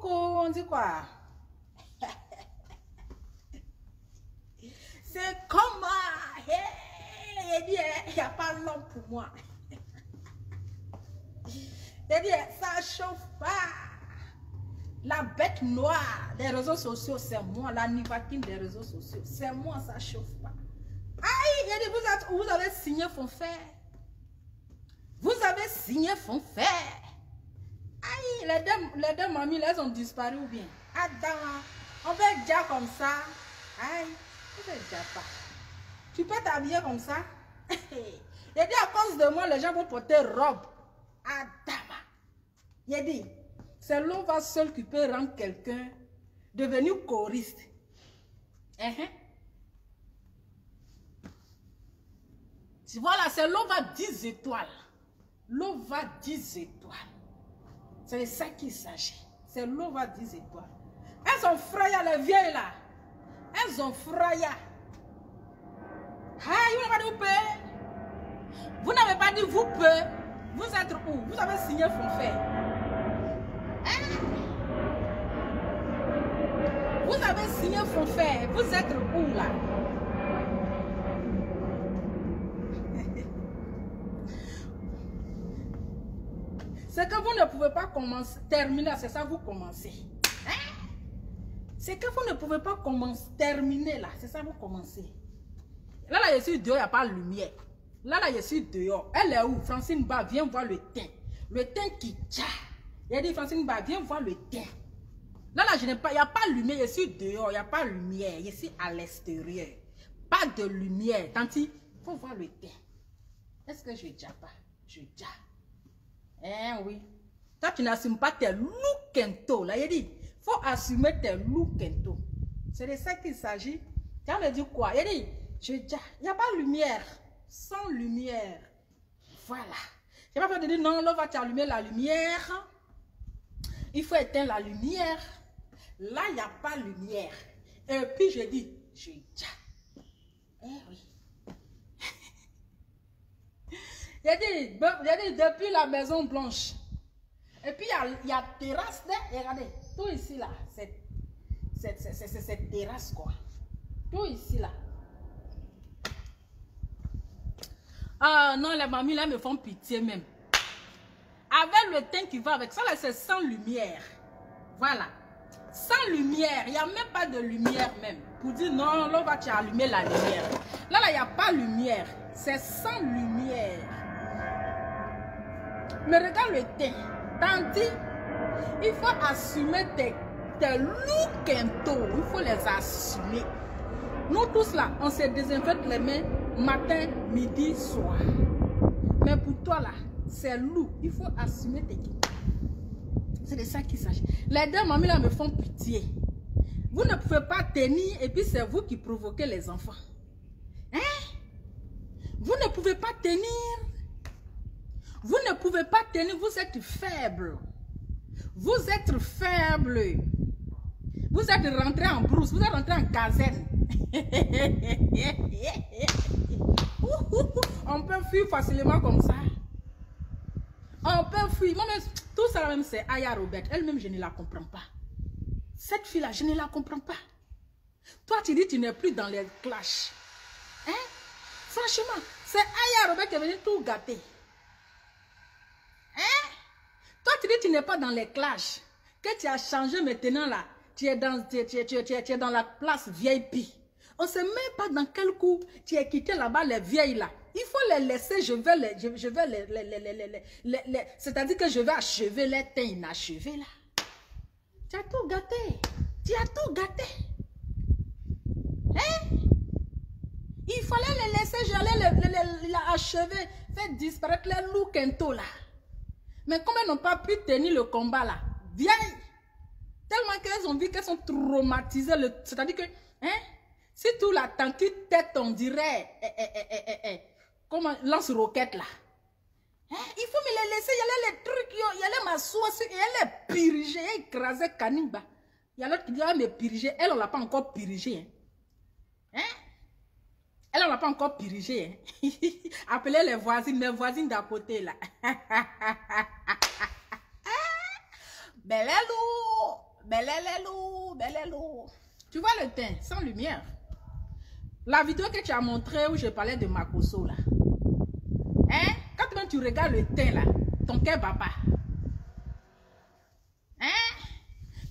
Coucou, on dit quoi? C'est comment? Il dit, il n'y a pas l'homme pour moi. Il dit, ça chauffe pas. La bête noire des réseaux sociaux, c'est moi. La nivatine des réseaux sociaux, c'est moi, ça chauffe pas. Aïe, il dit, vous avez signé fond fer. Vous avez signé fond fer. Aïe, les deux mamies, elles ont disparu ou bien? Adam, on fait déjà comme ça. Aïe, on fait déjà pas. Tu peux t'habiller comme ça? Il dit, à cause de moi, les gens vont porter robe. Adam. Il dit, c'est l'ova seul qui peut rendre quelqu'un devenir choriste. Tu vois là, c'est l'ova 10 étoiles. L'ova 10 étoiles. C'est de ça qu'il s'agit. C'est l'ova 10 étoiles. Elles ont fraya les vieilles là. Elles ont fraya. Vous n'avez pas dit vous pouvez. Vous êtes où? Vous avez signé fond fer. Vous avez signé fond fer. Vous êtes où là? C'est que vous ne pouvez pas commencer, terminer, c'est ça vous commencez. C'est que vous ne pouvez pas commencer, terminer là, c'est ça vous commencez. Là, je suis dehors, il n'y a pas de lumière. Là, je suis dehors. Elle est où? Francine Ba, viens voir le teint. Le teint qui tcha. Il a dit, Francine Ba, viens voir le teint. Là, je n'ai pas, il n'y a pas de lumière, je suis dehors, il n'y a pas de lumière. Je suis à l'extérieur. Pas de lumière. Tanti, il faut voir le teint. Est-ce que je ne pas? Je déjà. Oui. Toi, tu n'assumes pas tes lookento. Là, il dit, il faut assumer tes lookento. C'est de ça qu'il s'agit. Tu as me dit quoi? Il dit, il n'y a pas de lumière. Sans lumière. Voilà. Je n'ai pas fait de dire, non, là, va t'allumer la lumière. Il faut éteindre la lumière. Là, il n'y a pas de lumière. Et puis, je dis, oui. Il a dit, depuis la Maison Blanche. Et puis, il y a terrasse. Regardez, tout ici, là. C'est cette terrasse, quoi. Tout ici, là. Ah non, les mamies, là, me font pitié même. Avec le teint qui va avec ça, là, c'est sans lumière. Voilà. Sans lumière. Il n'y a même pas de lumière, même. Pour dire, non, là, on va allumer la lumière. Là, il n'y a pas de lumière. C'est sans lumière. Mais regarde le teint. Tandis, il faut assumer tes lookento. Il faut les assumer. Nous tous là, on se désinfecte les mains matin, midi, soir. Mais pour toi là, c'est lourd. Il faut assumer tes kilos. C'est de ça qu'il s'agit. Les deux mamies là me font pitié. Vous ne pouvez pas tenir et puis c'est vous qui provoquez les enfants. Vous ne pouvez pas tenir. Vous ne pouvez pas tenir, vous êtes faible. Vous êtes faible. Vous êtes rentré en brousse, vous êtes rentré en caserne. On peut fuir facilement comme ça. On peut fuir. Moi, tout ça même, c'est Aya Robert. Elle-même, je ne la comprends pas. Cette fille-là, je ne la comprends pas. Toi, tu dis tu n'es plus dans les clashs. Franchement, c'est Aya Robert qui est venue tout gâter. Toi, tu dis tu n'es pas dans les clashs. Que tu as changé maintenant là. Tu es dans la place VIP. On ne sait même pas dans quel coup tu as quitté là-bas les vieilles là. Il faut les laisser, c'est-à-dire que je vais achever les teints inachevés là. Tu as tout gâté. Tu as tout gâté. Il fallait les laisser, j'allais les achever, faire disparaître les lookento là. Mais comme elles n'ont pas pu tenir le combat là, vieilles, tellement qu'elles ont vu qu'elles sont traumatisées, c'est-à-dire que, si tout la tanky tête, on dirait, comment, lance-roquette là. Il faut me les laisser, il y a les trucs, il y a les m'asseoir, il y a les piriger, écraser Kanimba. Il y a l'autre qui dit, mais piriger, elle, on l'a pas encore pirigé. Elle, on l'a pas encore pirigé. Appelez les voisines d'à côté là. Belelou, Belelelou, belelou. Tu vois le teint, sans lumière. La vidéo que tu as montrée où je parlais de Makoso là. Hein? Quand même tu regardes le teint là, ton cœur bat pas. Hein?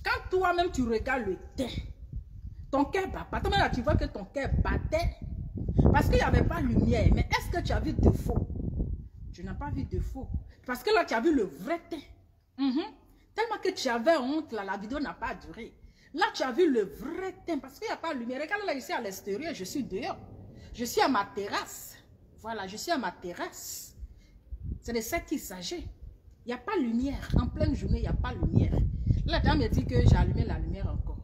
Quand toi-même tu regardes le teint, ton cœur bat pas. Toi-même là tu vois que ton cœur battait. Parce qu'il n'y avait pas lumière. Mais est-ce que tu as vu de faux? Tu n'as pas vu de faux. Parce que là tu as vu le vrai teint. Tellement que tu avais honte là, la vidéo n'a pas duré. Là, tu as vu le vrai teint parce qu'il n'y a pas de lumière. Regarde là, ici à l'extérieur, je suis dehors. Je suis à ma terrasse. Voilà, je suis à ma terrasse. C'est de ça qu'il s'agit. Il n'y a pas de lumière. En pleine journée, il n'y a pas de lumière. La dame me dit que j'ai allumé la lumière encore.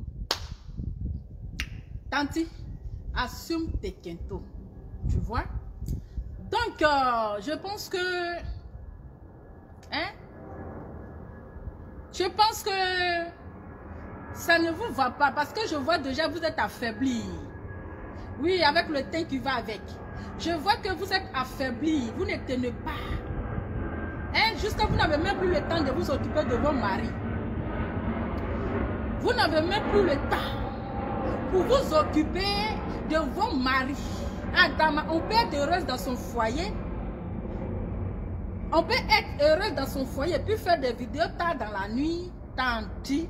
Tanti, assume tes quintos. Tu vois? Donc, je pense que... Hein? Je pense que... Ça ne vous va pas parce que je vois déjà vous êtes affaibli. Oui, avec le teint qui va avec. Je vois que vous êtes affaibli. Vous ne tenez pas. Hein? Jusqu'à vous n'avez même plus le temps de vous occuper de vos maris. Vous n'avez même plus le temps pour vous occuper de vos maris. Adama, on peut être heureuse dans son foyer. On peut être heureuse dans son foyer puis faire des vidéos tard dans la nuit. Tanti.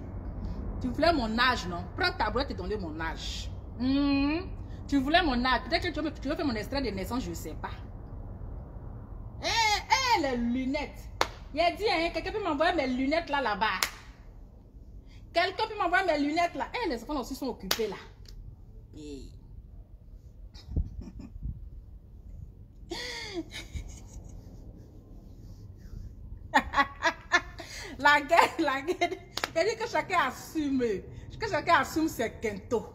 Tu voulais mon âge, non? Prends ta boîte et donne mon âge. Tu voulais mon âge. Peut-être que tu veux faire mon extrait de naissance, je ne sais pas. Les lunettes. Il a dit, hein, quelqu'un peut m'envoyer mes lunettes là-bas. Quelqu'un peut m'envoyer mes lunettes là. Les enfants aussi sont occupés là. La guerre. Il dit que chacun assume. Que chacun assume ses quintos.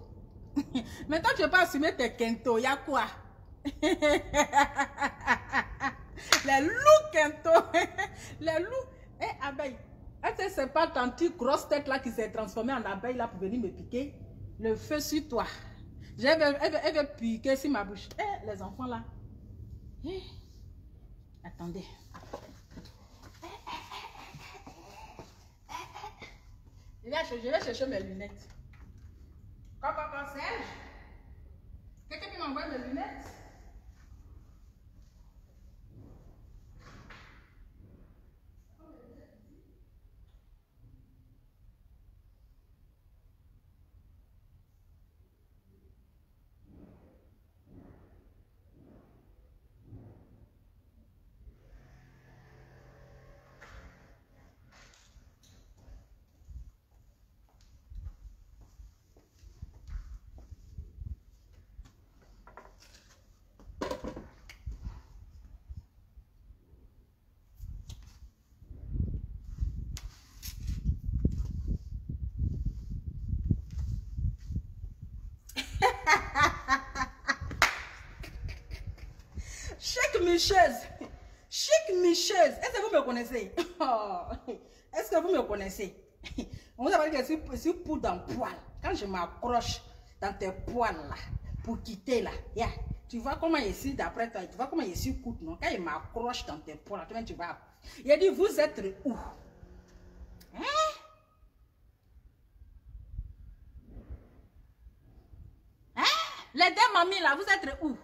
Maintenant, tu ne veux pas assumer tes quintos. Il y a quoi? Les loups quintos. Les loups. Abeille. Est-ce que c'est pas ton petit grosse tête là qui s'est transformée en abeille là pour venir me piquer? Le feu sur toi. Elle veut piquer sur ma bouche. Les enfants là. Attendez. Je vais chercher mes lunettes. Quand Serge? Quelqu'un qui m'envoie mes lunettes? Chic Micheuse. Est-ce que vous me connaissez? Est-ce que vous me connaissez? On vous a dit que je suis poudre dans poil. Quand je m'accroche dans tes poils là, pour quitter là, tu vois comment je suis d'après toi, tu vois comment je suis coûte, non? Quand il m'accroche dans tes poils, tu vas. Il a dit, vous êtes où? Les deux mamies là, vous êtes où?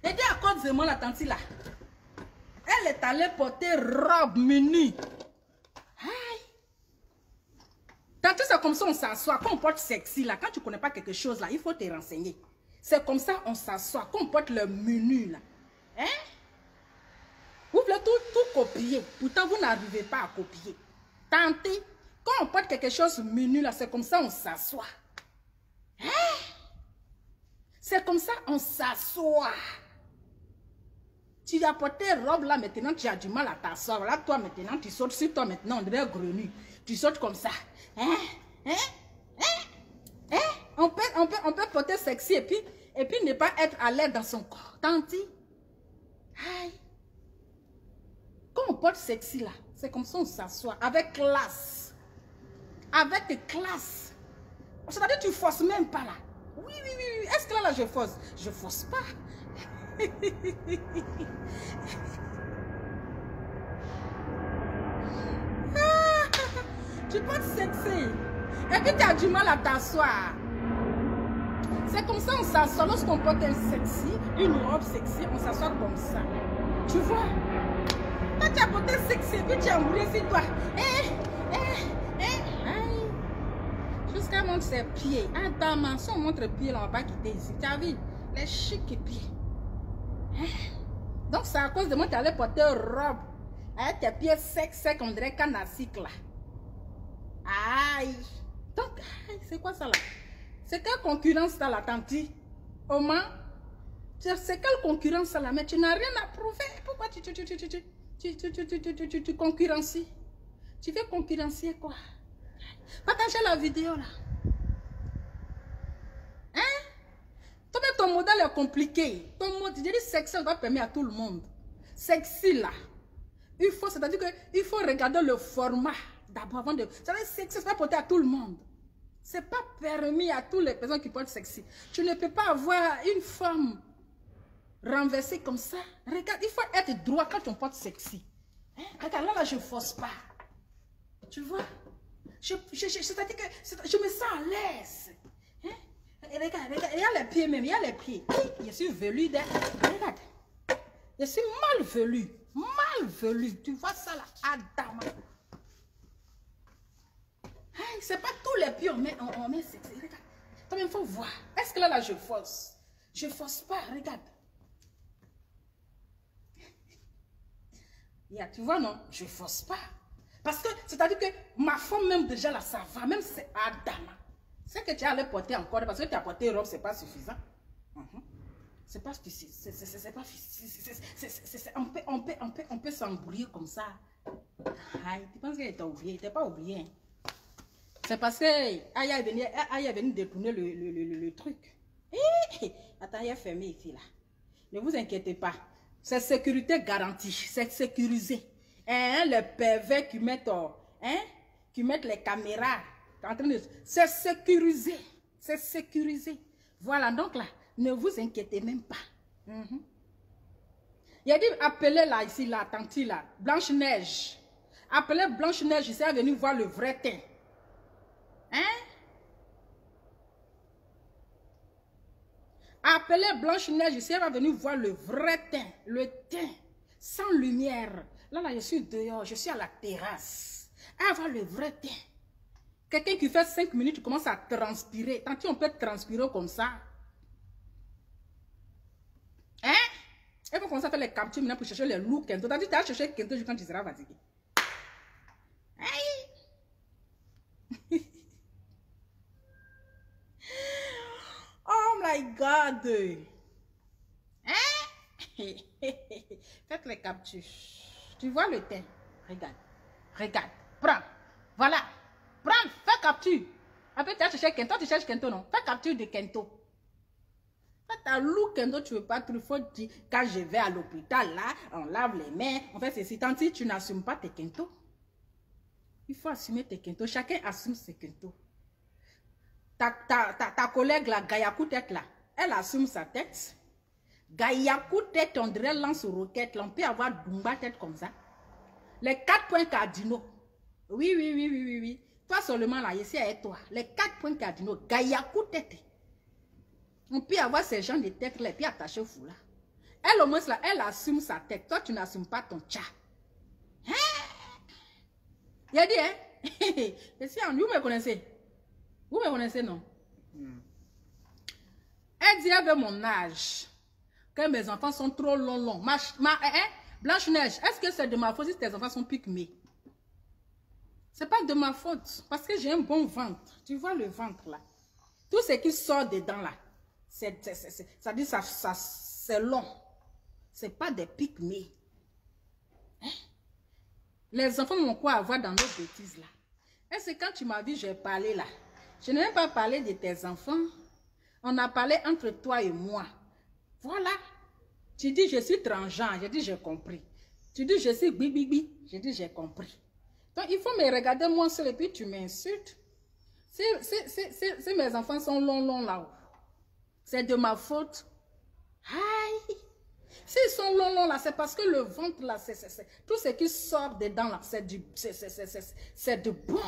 Et dit à cause de moi la tante là. Elle est allée porter robe mini. Tante, c'est comme ça on s'assoit. Quand on porte sexy là, quand tu ne connais pas quelque chose là, il faut te renseigner. C'est comme ça on s'assoit. Quand on porte le menu là. Vous voulez tout copier. Pourtant, vous n'arrivez pas à copier. Tante, quand on porte quelque chose menu là, c'est comme ça on s'assoit. C'est comme ça on s'assoit. Tu as porté robe là, maintenant tu as du mal à t'asseoir. Là, toi maintenant, tu sautes sur toi maintenant, on dirait grenu. Tu sautes comme ça. On peut porter sexy et puis ne pas être à l'aise dans son corps. Tanti. Quand on porte sexy là, c'est comme ça on s'assoit avec classe. Avec classe. C'est-à-dire tu forces même pas là. Oui, oui, oui, oui. Est-ce que là, je force? Je force pas. Tu peux te sexy. Et puis tu as du mal à t'asseoir. C'est comme ça on s'assoit. Lorsqu'on porte un sexy, une robe sexy, on s'assoit comme ça. Tu vois? Quand tu as porté sexy, puis tu as embrouillé sur toi. Jusqu'à montrer ses pieds. Attends, si on montre pieds, là, on va pas quitter ici. Tu as vu? Les chics pieds. Donc c'est à cause de moi que tu allais porter une robe. Avec tes pieds secs, on dirait canne à cycle là. Aïe. Donc, c'est quoi ça là? C'est quelle concurrence ça là, tanti? Au moins, c'est quelle concurrence ça là? Mais tu n'as rien à prouver. Pourquoi tu concurrencies? Tu veux concurrencier quoi? Partagez la vidéo là. Hein? Toi, ton modèle est compliqué. Ton modèle, je dis sexy, va permettre à tout le monde. Sexy là. Il faut, c'est-à-dire qu'il faut regarder le format d'abord avant de. Ça veut dire sexy, c'est pas porter à tout le monde. C'est pas permis à toutes les personnes qui portent sexy. Tu ne peux pas avoir une femme renversée comme ça. Regarde, il faut être droit quand on porte sexy. Hein? Regarde, là, je force pas. Tu vois? C'est-à-dire que je me sens à l'aise. Hein? Regarde, il y a les pieds même, il y a les pieds. Je suis velu. Regarde. Je suis mal velu. Mal velu. Tu vois ça là? Adam. Hey, c'est pas tous les pieds on met sexy. Regarde. Toi, il faut voir. Est-ce que là, je force? Je force pas. Regarde. Yeah, tu vois, non? Je force pas. Parce que, c'est-à-dire que ma femme, même déjà là, ça va. Même c'est Adam. C'est que tu allais porter encore. Parce que tu as porté robe, c'est pas suffisant. C'est pas suffisant. C'est pas on peut s'embrouiller comme ça. Aïe, tu penses qu'elle t'a oublié? Il t'a pas oublié. Hein? C'est parce que Aïe est venu détourner le truc. Attends, il est fermé ici là. Ne vous inquiétez pas. C'est sécurité garantie. C'est sécurisé. Hein, les pervers qui mettent les caméras. C'est sécurisé. C'est sécurisé. Voilà, donc là, ne vous inquiétez même pas. Il a dit, appelez là, ici, là, tanti là, Blanche-Neige. Appelez Blanche-Neige ici, elle est venue voir le vrai teint. Hein? Appelez Blanche-Neige ici, elle va venir voir le vrai teint. Le teint, sans lumière. Là, je suis dehors, je suis à la terrasse. Elle va voir le vrai teint. Quelqu'un qui fait 5 minutes, commence à transpirer. Tant qu'on peut transpirer comme ça. Hein? Elle va commencer à faire les captures maintenant pour chercher les looks. Tu as dit, tu as cherché Kento quand tu seras fatigué. Hey! Oh my God! Hein? Faites les captures. Tu vois le teint? Regarde. Regarde. Prends. Voilà. Prends. Fais capture. Après, tu as cherché Kento. Tu cherches Kento, non? Fais capture de Kento. Fais ta look Kento. Tu ne veux pas trop dire. Quand je vais à l'hôpital, là, on lave les mains. On fait ceci. Tant que tu n'assumes pas tes Kento. Il faut assumer tes Kento. Chacun assume ses Kento. Ta collègue, la Gayakou tête là, elle assume sa tête. Gayakou tête, on dirait lance-roquette. On peut avoir Dumba tête comme ça. Les 4 points cardinaux. Oui. Toi seulement là, ici avec toi. Les 4 points cardinaux. Gayakou tête. On peut avoir ces gens de tête là et puis attacher au fou là. Elle au moins là, elle assume sa tête. Toi, tu n'assumes pas ton tcha. Hein? Il a dit, hein? Vous me connaissez? Vous me connaissez, non? Elle dit avec mon âge que mes enfants sont trop longs. Blanche-Neige, est-ce que c'est de ma faute si tes enfants sont pygmées? C'est pas de ma faute. Parce que j'ai un bon ventre. Tu vois le ventre là. Tout ce qui sort dedans là, ça dit c'est long. C'est pas des pygmées. Hein? Les enfants m'ont quoi avoir dans nos bêtises là? Est-ce que quand tu m'as vu, j'ai parlé là? Je n'ai même pas parlé de tes enfants. On a parlé entre toi et moi. Voilà. Tu dis, je suis transgenre. J'ai dit, j'ai compris. Tu dis, je suis bibibi. J'ai dit, j'ai compris. Donc, il faut me regarder moi seul et puis tu m'insultes. Si mes enfants sont longs là-haut, c'est de ma faute. Aïe! S'ils sont longs là, c'est parce que le ventre là, tout ce qui sort dedans là, c'est de bon.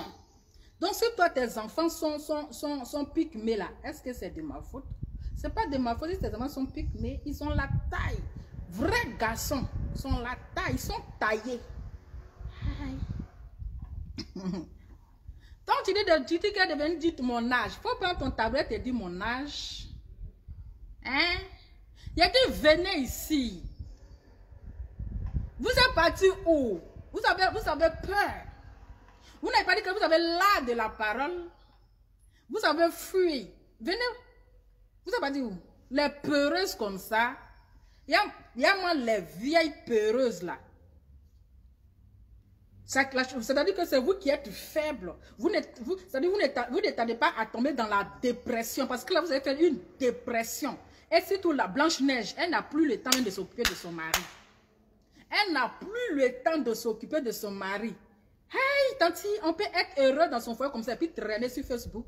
Donc si toi tes enfants sont pygmées là, est-ce que c'est de ma faute? C'est pas de ma faute si tes enfants sont pygmées, ils ont la taille. Vrais garçons sont la taille, ils sont taillés. Donc tu dis qu'elle devait dire mon âge. Faut prendre ton tablette et dire mon âge. Hein? Il a dit venez ici. Vous êtes parti où? Vous avez peur. Vous n'avez pas dit que vous avez l'art de la parole. Vous avez fui. Venez. Vous avez pas dit où? Les peureuses comme ça. Il y a moi les vieilles peureuses là. C'est-à-dire que c'est vous qui êtes faible. Vous n'attendez pas à tomber dans la dépression. Parce que là, vous avez fait une dépression. Et surtout la Blanche-Neige, elle n'a plus le temps de s'occuper de son mari. Elle n'a plus le temps de s'occuper de son mari. Hey, tanti, on peut être heureux dans son foyer comme ça et puis traîner sur Facebook.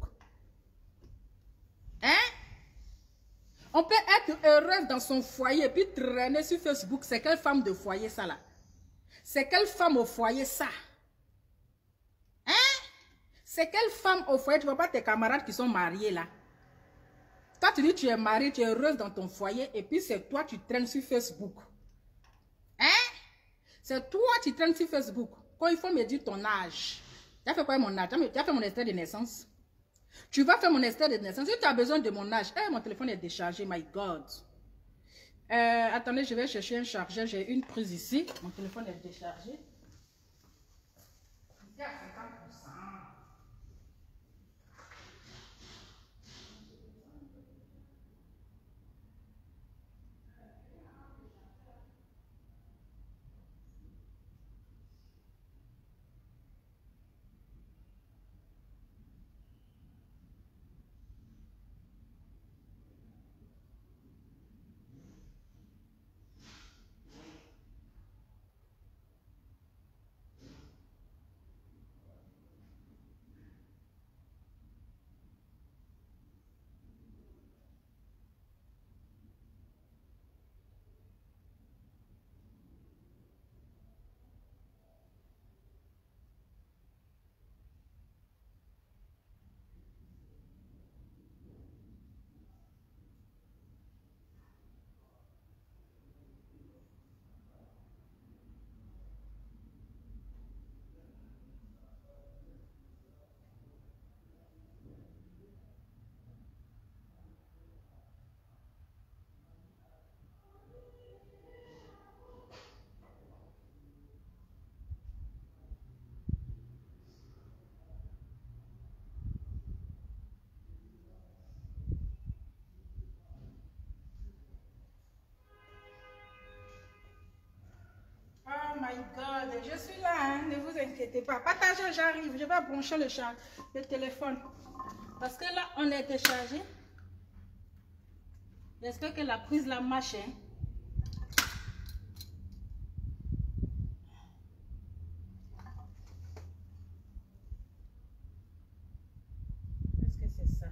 Hein? On peut être heureuse dans son foyer et puis traîner sur Facebook. C'est quelle femme de foyer ça là? C'est quelle femme au foyer ça? Hein? C'est quelle femme au foyer? Tu ne vois pas tes camarades qui sont mariés là? Toi tu dis tu es mariée, tu es heureuse dans ton foyer et puis c'est toi tu traînes sur Facebook. Hein? C'est toi qui traînes sur Facebook. Quand il faut me dire ton âge. Tu as fait quoi mon âge? Tu as fait mon extrait de naissance? Tu vas faire mon extrait de naissance. Si tu as besoin de mon âge, mon téléphone est déchargé, my God. Attendez, je vais chercher un chargeur. J'ai une prise ici. Mon téléphone est déchargé. Il y a 50%. Oh my God, je suis là, hein? Ne vous inquiétez pas. Partagez, j'arrive. Je vais brancher le téléphone. Parce que là, on est déchargé. J'espère que la prise là marche. Hein? Qu'est-ce que c'est ça?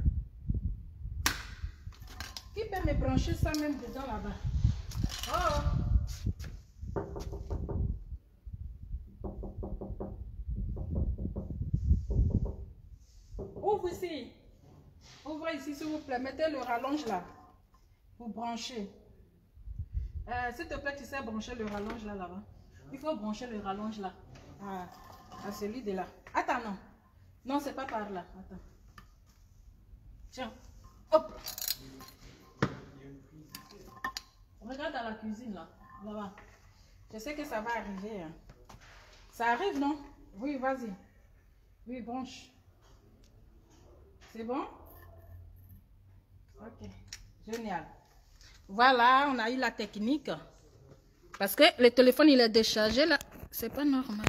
Qui peut me brancher ça même dedans là-bas? Oh! Ouvre ici. Ouvrez ici, s'il vous plaît. Mettez le rallonge là. Pour brancher. S'il te plaît, tu sais brancher le rallonge là, là-bas. Il faut brancher le rallonge là. À celui de là. Attends, non. Non, c'est pas par là. Attends. Tiens. Hop. Regarde dans la cuisine là. Là-bas. Je sais que ça va arriver. Hein. Ça arrive, non? Oui, vas-y. Oui, branche. C'est bon? Ok. Génial. Voilà, on a eu la technique. Parce que le téléphone, il est déchargé là. C'est pas normal.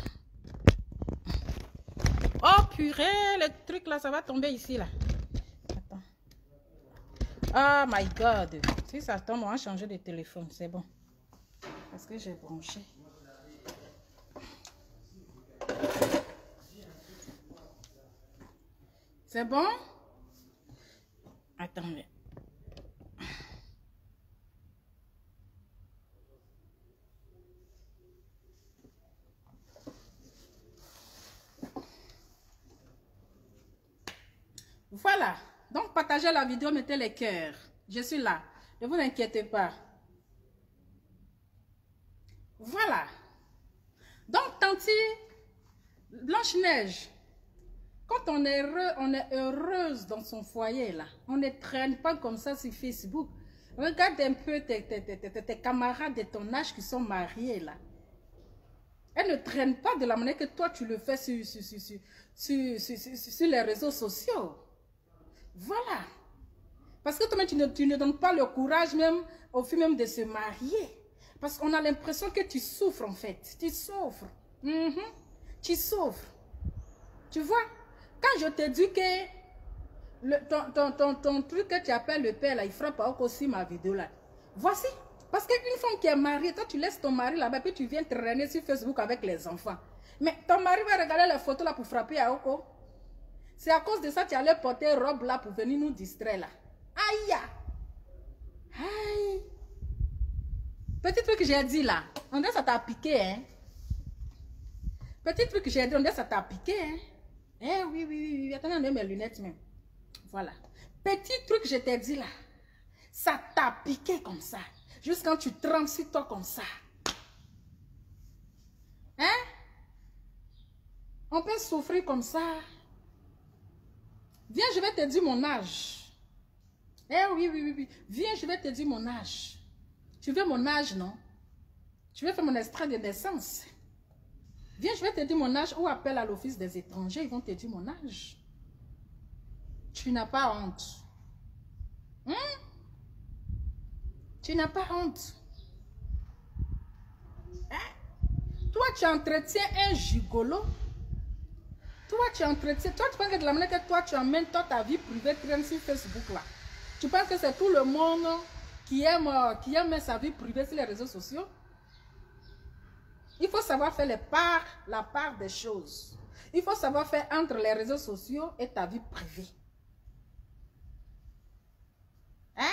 Oh purée, le truc là, ça va tomber ici là. Attends. Oh my God. Si ça tombe, on va changer de téléphone. C'est bon. Parce que j'ai branché. C'est bon? Attendez. Voilà. Donc, partagez la vidéo, mettez les cœurs. Je suis là. Ne vous inquiétez pas. Voilà. Donc, Tanti Blanche-Neige, quand on est heureux, on est heureuse dans son foyer, là. On ne traîne pas comme ça sur Facebook. Regarde un peu tes camarades de ton âge qui sont mariés, là. Elles ne traînent pas de la manière que toi, tu le fais sur les réseaux sociaux. Voilà. Parce que toi, tu ne donnes pas le courage même au fait même de se marier. Parce qu'on a l'impression que tu souffres en fait. Tu souffres. Tu souffres. Tu vois? Quand je te dis que ton truc que tu appelles le père, là, il fera pas aussi ma vidéo là. Voici. Parce qu'une femme qui est mariée, toi tu laisses ton mari là-bas, puis tu viens traîner sur Facebook avec les enfants. Mais ton mari va regarder les photos là pour frapper à Oko. C'est à cause de ça que tu allais porter robe là pour venir nous distraire là. Aïe! Aïe! Petit truc que j'ai dit là, on dirait que ça t'a piqué, hein? Petit truc que j'ai dit, on dirait que ça t'a piqué, hein? Eh oui. Attendez, on a mes lunettes même. Voilà. Petit truc que je t'ai dit là, ça t'a piqué comme ça. Juste quand tu trembles sur toi comme ça. Hein? On peut souffrir comme ça. Viens, je vais te dire mon âge. Eh oui. Viens, je vais te dire mon âge. Tu veux mon âge, non? Tu veux faire mon extrait de naissance? Viens, je vais te dire mon âge ou appelle à l'office des étrangers, ils vont te dire mon âge. Tu n'as pas honte. Tu n'as pas honte. Hein? Toi, tu entretiens un gigolo. Toi, tu entretiens. Toi, tu penses que de la manière que toi, tu emmènes ta vie privée traîne sur Facebook là. Tu penses que c'est tout le monde qui aime sa vie privée sur les réseaux sociaux? Il faut savoir faire la part des choses. Il faut savoir faire entre les réseaux sociaux et ta vie privée. Hein?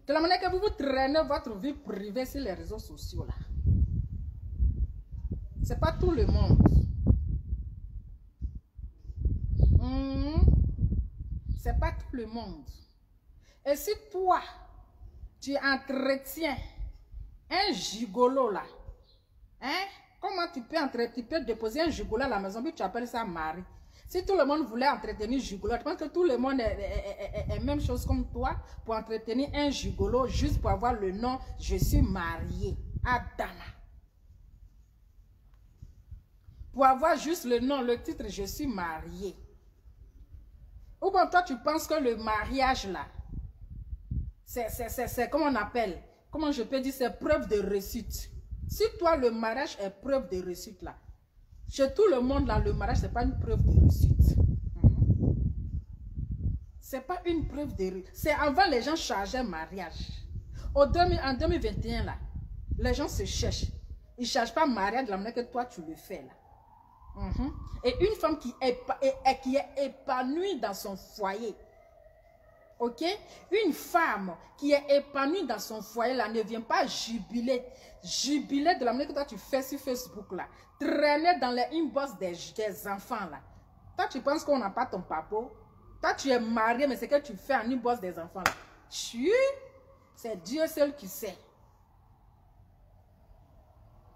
De la manière que vous traînez votre vie privée sur les réseaux sociaux là. C'est pas tout le monde. C'est pas tout le monde. Et si toi, tu entretiens un gigolo là, hein? Comment tu peux déposer un gigolo à la maison, puis tu appelles ça mari? Si tout le monde voulait entretenir gigolo, je pense que tout le monde est même chose comme toi pour entretenir un gigolo juste pour avoir le nom « Je suis marié à Dana ». Pour avoir juste le nom, le titre « Je suis marié ». Ou bien toi, tu penses que le mariage là, c'est comment on appelle, comment je peux dire, c'est preuve de réussite. Si toi, le mariage est preuve de réussite là, chez tout le monde là, le mariage, c'est pas une preuve de réussite. C'est pas une preuve de réussite. C'est avant, les gens chargeaient mariage. En 2021 là, les gens se cherchent. Ils ne cherchent pas mariage de la manière que toi, tu le fais là. Et une femme qui est épanouie dans son foyer, ok? Une femme qui est épanouie dans son foyer là ne vient pas jubiler de la manière que toi tu fais sur Facebook là, traîner dans les inbox des enfants là. Toi tu penses qu'on n'a pas ton papa? Toi tu es marié mais c'est que tu fais en inbox des enfants là. C'est Dieu seul qui sait.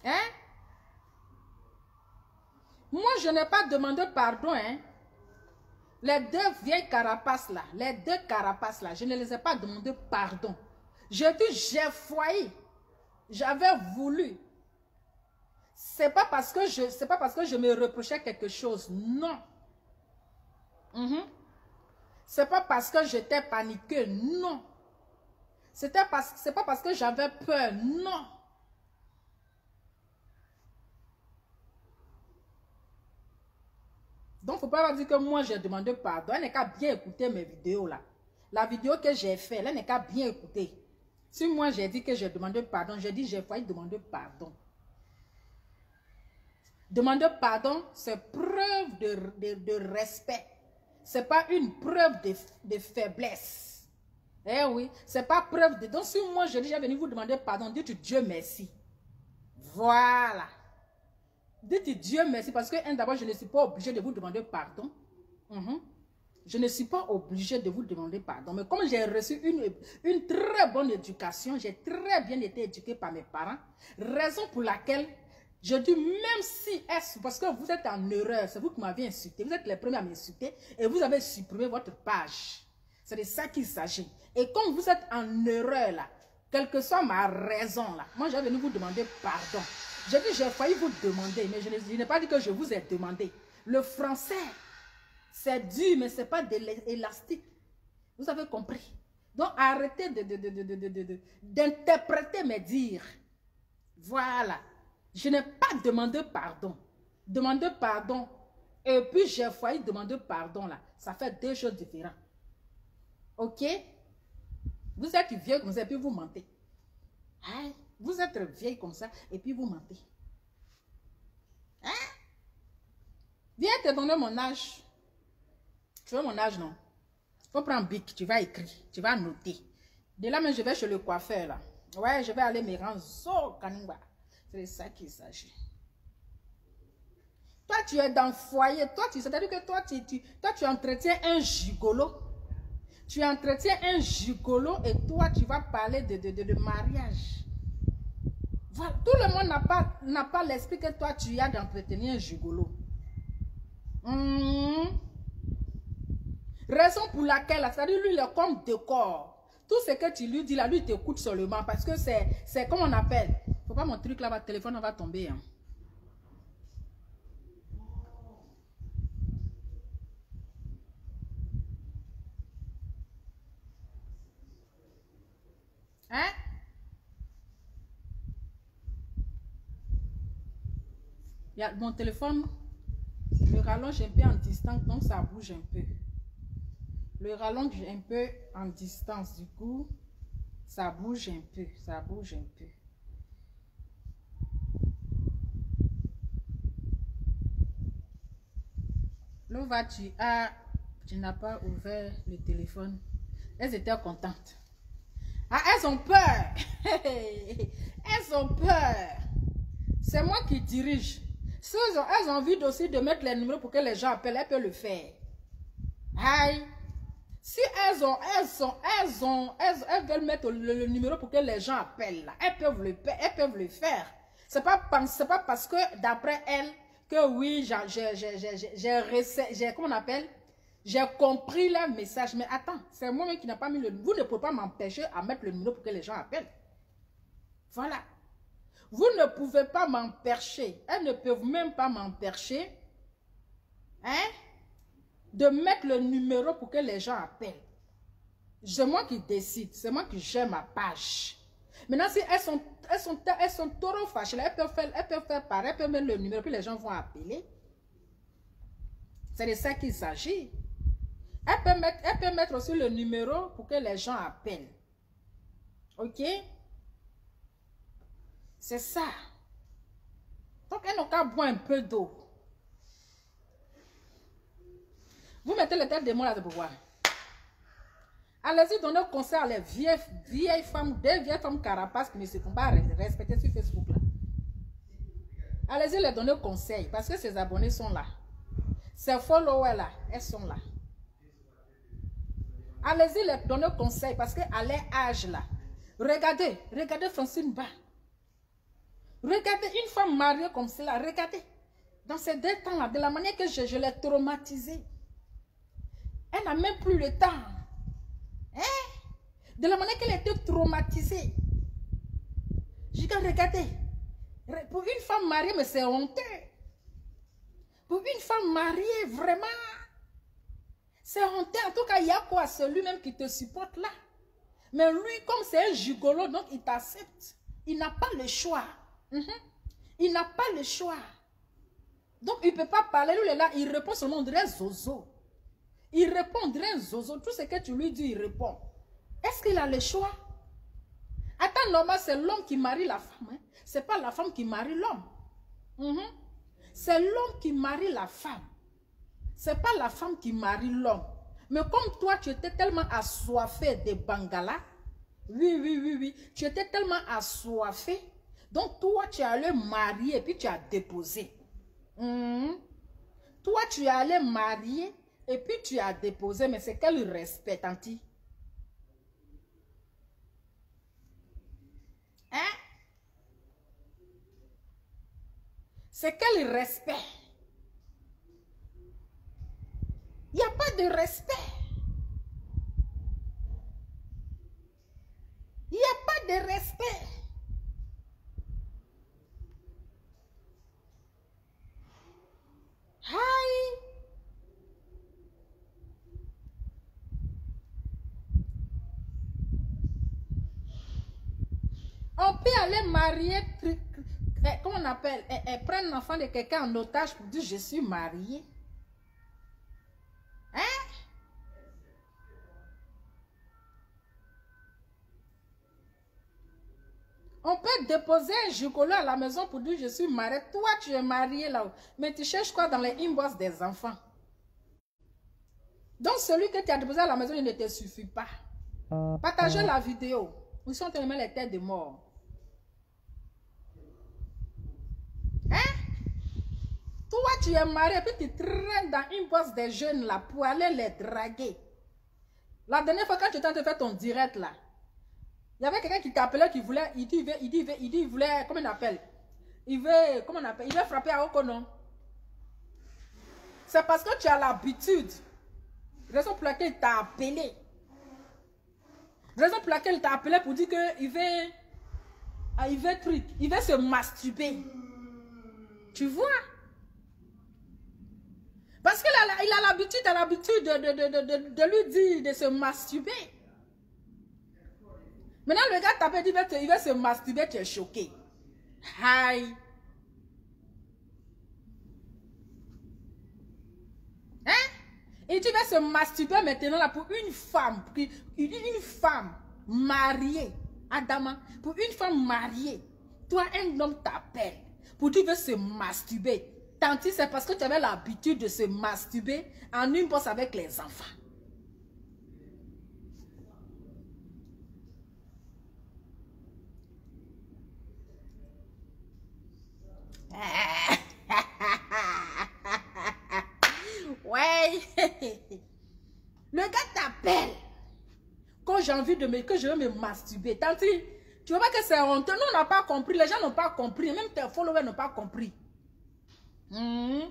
Hein? Moi, je n'ai pas demandé pardon, hein. Les deux vieilles carapaces là, je ne les ai pas demandé pardon. J'ai dit, j'ai foyé. J'avais voulu. C'est pas parce que je me reprochais quelque chose, non. C'est pas parce que j'étais paniquée, non. C'est pas parce que j'avais peur, non. Donc, il ne faut pas dire que moi, j'ai demandé pardon. Elle n'est qu'à bien écouter mes vidéos là. La vidéo que j'ai faite, elle n'est qu'à bien écouter. Si moi, j'ai dit que j'ai demandé pardon, j'ai dit j'ai failli demander pardon. Demander pardon, c'est preuve de respect. Ce n'est pas une preuve de faiblesse. Eh oui, ce n'est pas preuve de... Donc si moi je dis, j'ai venu vous demander pardon, dites Dieu merci. Voilà. Dites Dieu merci parce que d'abord, je ne suis pas obligé de vous demander pardon. Je ne suis pas obligé de vous demander pardon. Mais comme j'ai reçu une très bonne éducation, j'ai très bien été éduqué par mes parents, raison pour laquelle je dis même si est-ce parce que vous êtes en erreur, c'est vous qui m'avez insulté, vous êtes les premiers à m'insulter et vous avez supprimé votre page. C'est de ça qu'il s'agit. Et comme vous êtes en erreur là, quelle que soit ma raison là, moi j'ai venu vous demander pardon. J'ai dit j'ai failli vous demander, mais je n'ai pas dit que je vous ai demandé. Le français, c'est dur, mais ce n'est pas de l'élastique. Vous avez compris? Donc arrêtez d'interpréter mes dires. Voilà. Je n'ai pas demandé pardon. Demander pardon. Et puis j'ai failli demander pardon là. Ça fait deux choses différentes. Ok? Vous êtes vieux comme ça et puis vous mentez. Hein? Vous êtes vieille comme ça et puis vous mentez. Hein? Viens te donner mon âge. Tu veux mon âge, non? Il faut prendre un bic, tu vas écrire, tu vas noter. De là même, je vais chez le coiffeur là. Ouais, je vais aller me rendre au Kaningba. C'est de ça qu'il s'agit. Toi, tu es dans le foyer. Toi, c'est-à-dire que toi, tu entretiens un gigolo. Tu entretiens un gigolo et toi, tu vas parler de mariage. Voilà. Tout le monde n'a pas l'esprit que toi, tu as d'entretenir un gigolo. Raison pour laquelle, c'est-à-dire lui, il est comme décor. Tout ce que tu lui dis là, lui, il t'écoute seulement parce que c'est comme on appelle. Faut pas mon truc là, votre téléphone va tomber. Hein. Hein? Il y a mon téléphone, le rallonge un peu en distance, donc ça bouge un peu. Le rallonge un peu en distance, du coup, ça bouge un peu, ça bouge un peu. Louva, tu n'as pas ouvert le téléphone. Elles étaient contentes. Ah, elles ont peur. Elles ont peur. C'est moi qui dirige. Si elles ont envie aussi de mettre les numéros pour que les gens appellent, elles peuvent le faire. Aïe. Si elles veulent mettre le numéro pour que les gens appellent, là, elles peuvent le faire. C'est pas parce que d'après elles que oui, comment on appelle? J'ai compris leur message. Mais attends, c'est moi-même qui n'a pas mis le numéro. Vous ne pouvez pas m'empêcher à mettre le numéro pour que les gens appellent. Voilà. Vous ne pouvez pas m'empêcher. Elles ne peuvent même pas m'empêcher. Hein? De mettre le numéro pour que les gens appellent. C'est moi qui décide. C'est moi qui gère ma page. Maintenant, si elles sont trop fâchées, elles peuvent faire pareil, elles peuvent mettre le numéro, puis les gens vont appeler. C'est de ça qu'il s'agit. Elles peuvent mettre aussi le numéro pour que les gens appellent. Ok? C'est ça. Donc, elles n'ont qu'à boire un peu d'eau. Vous mettez les têtes de moi là de pouvoir. Allez-y donner conseil à les vieilles femmes, des vieilles femmes carapaces qui ne se font pas respecter sur Facebook là. Allez-y les donner conseil parce que ces abonnés sont là. Ces followers là, elles sont là. Allez-y les donner conseil parce qu'à leur âge là, regardez Francine Ba. Regardez une femme mariée comme cela, regardez. Dans ces deux temps là, de la manière que je l'ai traumatisée. Elle n'a même plus le temps. Hein? De la manière qu'elle était traumatisée. Je dis, regardez. Pour une femme mariée, mais c'est honteux. Pour une femme mariée, vraiment. C'est honteux. En tout cas, il y a quoi? C'est lui-même qui te supporte là. Mais lui, comme c'est un gigolo, donc il t'accepte. Il n'a pas le choix. Il n'a pas le choix. Donc il ne peut pas parler. Lui, là, il répond seulement, on dirait zozo. Il répondrait zozo. Tout ce que tu lui dis, il répond. Est-ce qu'il a le choix? Attends, normal, c'est l'homme qui marie la femme. Hein? Ce n'est pas la femme qui marie l'homme. C'est l'homme qui marie la femme. C'est pas la femme qui marie l'homme. Mais comme toi, tu étais tellement assoiffé des Bangalas, oui, tu étais tellement assoiffé, donc toi, tu es allé marier et puis tu as déposé. Toi, tu es allé marier et puis tu as déposé, mais c'est quel respect, tanti? Hein? C'est quel respect? Il n'y a pas de respect. Il n'y a pas de respect. Aïe. On peut aller marier, comment on appelle, prendre l'enfant de quelqu'un en otage pour dire je suis marié. Hein? On peut déposer un gigolo à la maison pour dire je suis marié. Toi, tu es marié là-haut. Mais tu cherches quoi dans les inbox des enfants? Donc, celui que tu as déposé à la maison, il ne te suffit pas. Partagez la vidéo. Ils sont en train de mettre les têtes de mort. Hein? Toi, tu es marié, puis tu traînes dans une bosse des jeunes là pour aller les draguer. La dernière fois, quand tu étais en train de faire ton direct là, il y avait quelqu'un qui t'appelait, qui voulait, il voulait, comment on appelle? Il veut, comment on appelle? Il veut frapper à Okonon. C'est parce que tu as l'habitude. Raison pour laquelle il t'a appelé. Raison pour laquelle il t'a appelé pour dire qu'il veut, il veut se masturber. Tu vois? Parce qu'il a l'habitude de lui dire de se masturber. Maintenant, le gars t'appelle, il veut se masturber, tu es choqué. Aïe. Hein? Et tu vas se masturber maintenant là pour une femme mariée. Adama, pour une femme mariée. Toi, un homme t'appelle pour dire qu'il veut se masturber. Tant que c'est parce que tu avais l'habitude de se masturber en une bosse avec les enfants. Ouais. Le gars t'appelle. Quand j'ai envie de que je veux me masturber. Tanti, tu vois pas que c'est honteux. Nous, on n'a pas compris. Les gens n'ont pas compris. Même tes followers n'ont pas compris. Même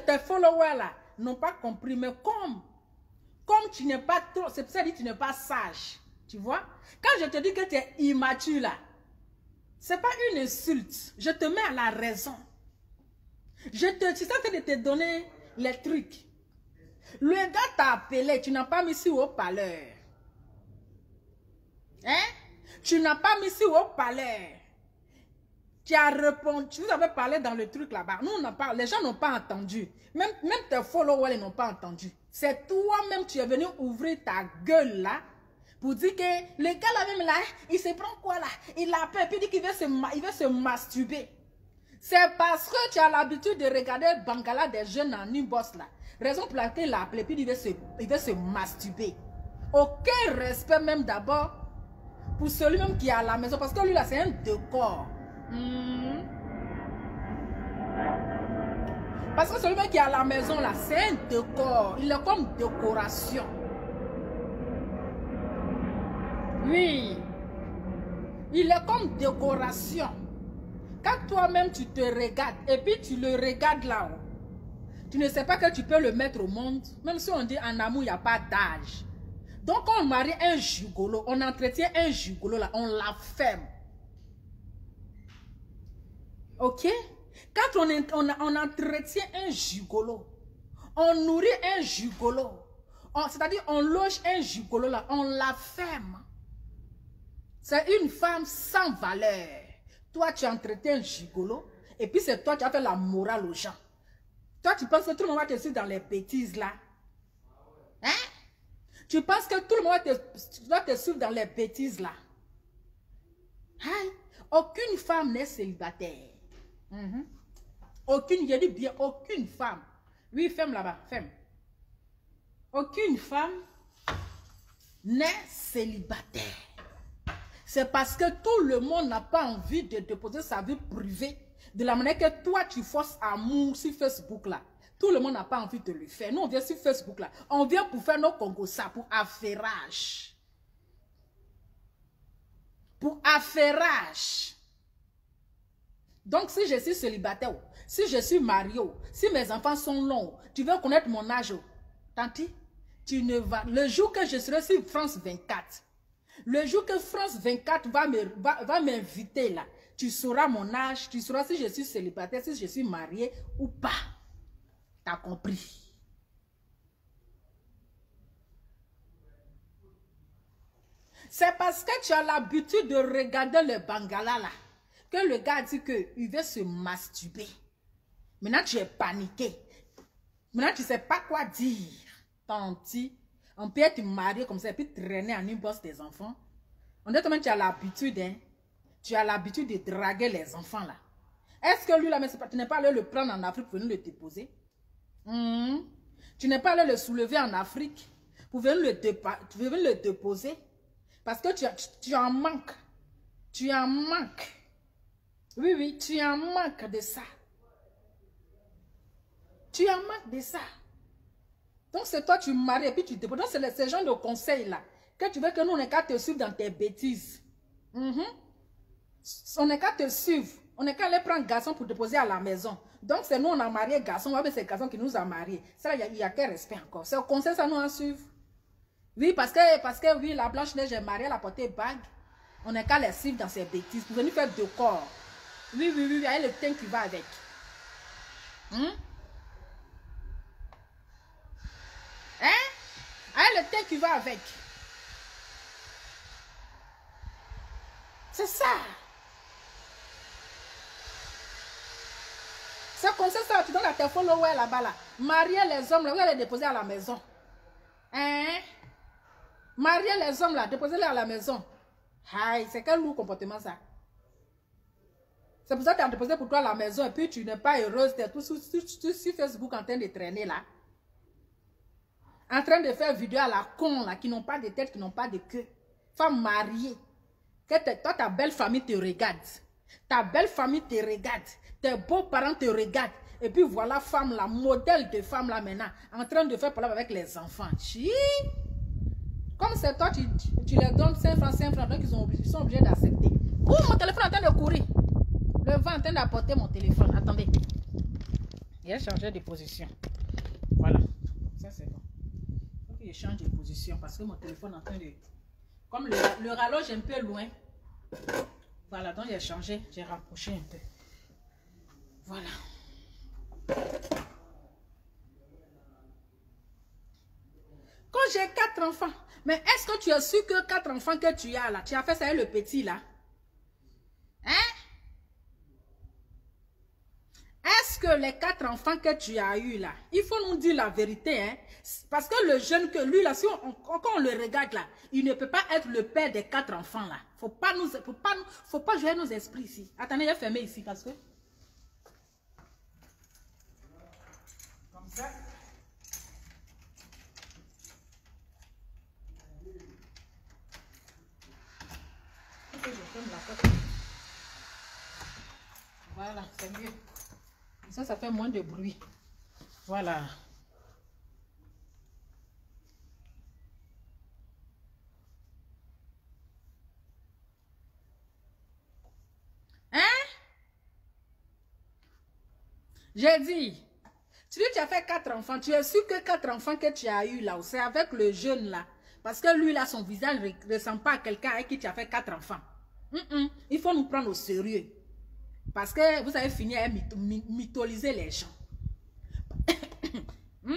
tes followers là n'ont pas compris. Mais comme tu n'es pas trop, c'est pour ça que tu n'es pas sage. Tu vois? Quand je te dis que tu es immature là, c'est pas une insulte. Je te mets à la raison. Je suis en train de te donner les trucs. Le gars t'a appelé, tu n'as pas mis sur haut-parleur. Hein? Tu n'as pas mis sur haut-parleur. Tu as répondu, vous avez parlé dans le truc là-bas. Nous, on n'a pas, les gens n'ont pas entendu. Même tes followers n'ont pas entendu. C'est toi-même, tu es venu ouvrir ta gueule là pour dire que le gars là-même là, il se prend quoi là? Il appelle et puis il dit qu'il veut se masturber. C'est parce que tu as l'habitude de regarder Bangala des jeunes en inbox là. Raison pour laquelle il a appelé, puis il veut se masturber. Aucun respect même d'abord pour celui-même qui est à la maison. Parce que lui là, c'est un décor. Parce que celui-même qui est à la maison là, c'est un décor. Il est comme décoration. Oui. Il est comme décoration. Quand toi-même tu te regardes et puis tu le regardes là-haut, tu ne sais pas que tu peux le mettre au monde. Même si on dit en amour, il n'y a pas d'âge. Donc quand on marie un gigolo, on entretient un gigolo là, on la ferme. Ok? Quand on entretient un gigolo, on nourrit un gigolo, c'est-à-dire on loge un gigolo là, on la ferme. C'est une femme sans valeur. Toi, tu entretiens un gigolo, et puis c'est toi qui as fait la morale aux gens. Toi, tu penses que tout le monde va te suivre dans les bêtises là? Hein? Tu penses que tout le monde va te suivre dans les bêtises là? Hein? Aucune femme n'est célibataire. Aucune, j'ai dit bien, aucune femme. Oui, femme là-bas, femme. Aucune femme n'est célibataire. C'est parce que tout le monde n'a pas envie de déposer sa vie privée de la manière que toi, tu forces amour sur Facebook là. Tout le monde n'a pas envie de le faire. Nous, on vient sur Facebook là. On vient pour faire nos congossas, pour affairage. Pour affairage. Donc, si je suis célibataire, si je suis marié, si mes enfants sont longs, tu veux connaître mon âge, tanti, tu ne vas... Le jour que je serai sur France 24, le jour que France 24 va m'inviter là, tu sauras mon âge, tu sauras si je suis célibataire, si je suis marié ou pas. T'as compris? C'est parce que tu as l'habitude de regarder le Bangala là, que le gars dit qu'il veut se masturber. Maintenant, tu es paniqué. Maintenant, tu ne sais pas quoi dire. Tanti, on peut être marié comme ça et puis traîner en une bosse des enfants. Honnêtement, tu as l'habitude, hein. Tu as l'habitude de draguer les enfants là. Est-ce que lui là, mais tu n'es pas allé le prendre en Afrique pour venir le déposer? Tu n'es pas allé le soulever en Afrique pour venir le déposer? Parce que tu en manques. Tu en manques. Oui, oui, tu en manques de ça. Tu en manques de ça. Donc, c'est toi, tu maries et puis tu déposes. Donc, c'est ce genre de conseils-là. Que tu veux que nous, on n'ait qu'à te suivre dans tes bêtises. On n'est qu'à te suivre. On n'est qu'à aller prendre garçon pour déposer à la maison. Donc, c'est nous, on a marié garçon. C'est garçon qui nous a mariés. Ça, il n'y a quel respect encore. C'est au conseil, ça nous en suivre. Oui, parce que oui, la Blanche-Neige est mariée, elle a porté bague. On n'est qu'à les suivre dans ses bêtises. Pour venir faire deux corps. Oui, oui, oui, avec le teint qui va avec. Avec le teint qui va avec. C'est ça. C'est comme ça, tu donnes la téléphone là-bas là. Marier les hommes là, vous allez les déposer à la maison. Marier les hommes là, déposer-les à la maison. C'est quel lourd comportement ça? C'est pour ça que tu as déposé pour toi à la maison et puis tu n'es pas heureuse. Tu es tout sur Facebook en train de traîner là. En train de faire vidéo à la con là, qui n'ont pas de tête, qui n'ont pas de queue. Femme mariée. Toi, ta belle famille te regarde. Ta belle famille te regarde. Tes beaux-parents te regardent. Et puis voilà, femme là, modèle de femme là maintenant, en train de faire problème avec les enfants. Chi. Comme c'est toi, tu les donnes 5 francs, donc ils sont obligés d'accepter. Oh, mon téléphone est en train de courir. Le vent est en train d'apporter mon téléphone. Attendez. Il a changé de position. Voilà. Ça, c'est bon. Il faut qu'il change de position parce que mon téléphone est en train de... Comme le rallonge est un peu loin. Voilà, donc j'ai changé. J'ai rapproché un peu. Voilà. Quand j'ai 4 enfants, mais est-ce que tu es sûr que 4 enfants que tu as là, tu as fait ça avec le petit là? Est-ce que les 4 enfants que tu as eu là, il faut nous dire la vérité, hein? Parce que le jeune que lui là, si quand on le regarde là, il ne peut pas être le père des 4 enfants là. Faut pas jouer nos esprits ici. Attendez, je vais fermer ici parce que... Comme ça. Je ferme la porte. Voilà, c'est mieux. Ça fait moins de bruit. Voilà. J'ai dit, tu as fait 4 enfants. Tu es sûr que 4 enfants que tu as eu là, c'est avec le jeune là. Parce que lui là, son visage ne ressemble pas à quelqu'un avec qui tu as fait 4 enfants. Il faut nous prendre au sérieux. Parce que vous avez fini à mytholiser les gens.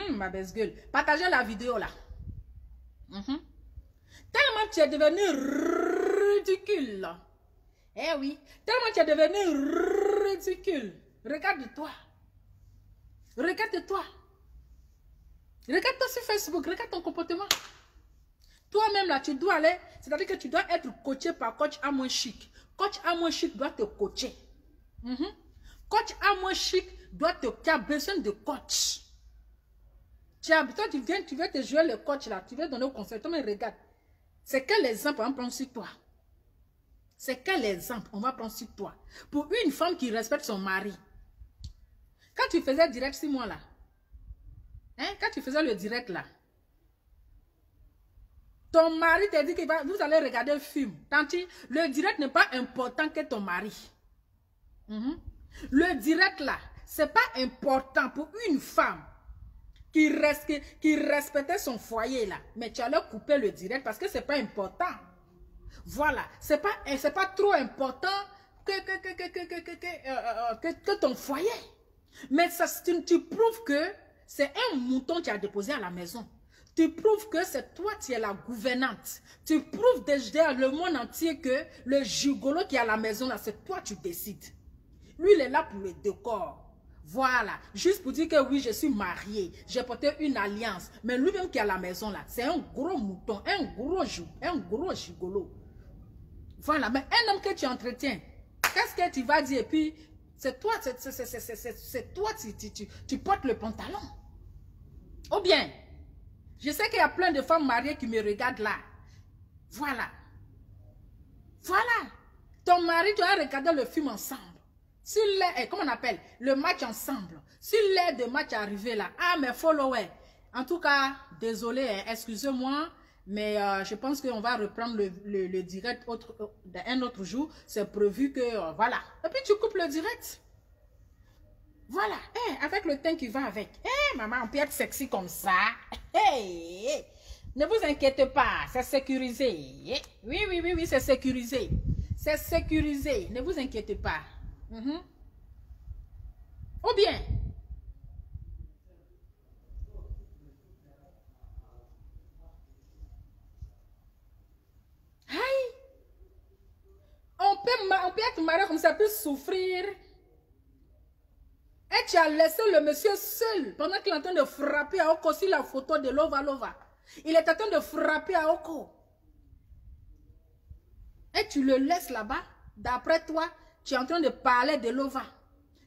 Ma baisse gueule. Partagez la vidéo là. Tellement tu es devenu ridicule. Eh oui. Tellement tu es devenu ridicule. Regarde-toi. Regarde-toi. Regarde-toi sur Facebook. Regarde ton comportement. Toi-même là, tu dois aller. C'est-à-dire que tu dois être coaché par coach à moins chic. Coach à moins chic doit te coacher. Coach à moins chic, tu as besoin de coach. Toi, tu veux te jouer le coach là, tu veux donner au conseil. Toi, mais regarde. C'est quel exemple on va prendre sur toi? C'est quel exemple on va prendre sur toi? Pour une femme qui respecte son mari. Quand tu faisais direct 6 mois là, hein, quand tu faisais le direct là, ton mari t'a dit que vous allez regarder le film. Tanti, le direct n'est pas important que ton mari. Le direct là, c'est pas important pour une femme qui respectait son foyer là. Mais tu allais couper le direct parce que c'est pas important. Voilà, c'est pas trop important que ton foyer. Mais ça, tu prouves que c'est un mouton que tu as déposé à la maison. Tu prouves que c'est toi qui es la gouvernante. Tu prouves déjà le monde entier que le gigolo qui est à la maison là, c'est toi tu décides. Lui, il est là pour le décor. Voilà, juste pour dire que oui, je suis mariée, j'ai porté une alliance. Mais lui-même qui est à la maison là, c'est un gros mouton, un gros gigolo. Voilà, mais un homme que tu entretiens, qu'est-ce que tu vas dire? Et puis, c'est toi, tu portes le pantalon. Ou bien, je sais qu'il y a plein de femmes mariées qui me regardent là. Voilà. Voilà. Ton mari, tu as regardé le film ensemble. S'il est, comment on appelle, le match ensemble. S'il est de match arrivé là, ah, mes followers. En tout cas, désolé, excusez-moi, mais je pense qu'on va reprendre le direct un autre jour. C'est prévu que, voilà. Et puis tu coupes le direct. Voilà, avec le teint qui va avec. Maman, on peut être sexy comme ça. Ne vous inquiétez pas, c'est sécurisé. Oui, c'est sécurisé. C'est sécurisé, ne vous inquiétez pas. Ou bien, on peut être marié comme ça, peut souffrir. Et tu as laissé le monsieur seul pendant qu'il est en train de frapper à Oko sur la photo de Lova Lova. Il est en train de frapper à Oko. Et tu le laisses là-bas. D'après toi, tu es en train de parler de Lova.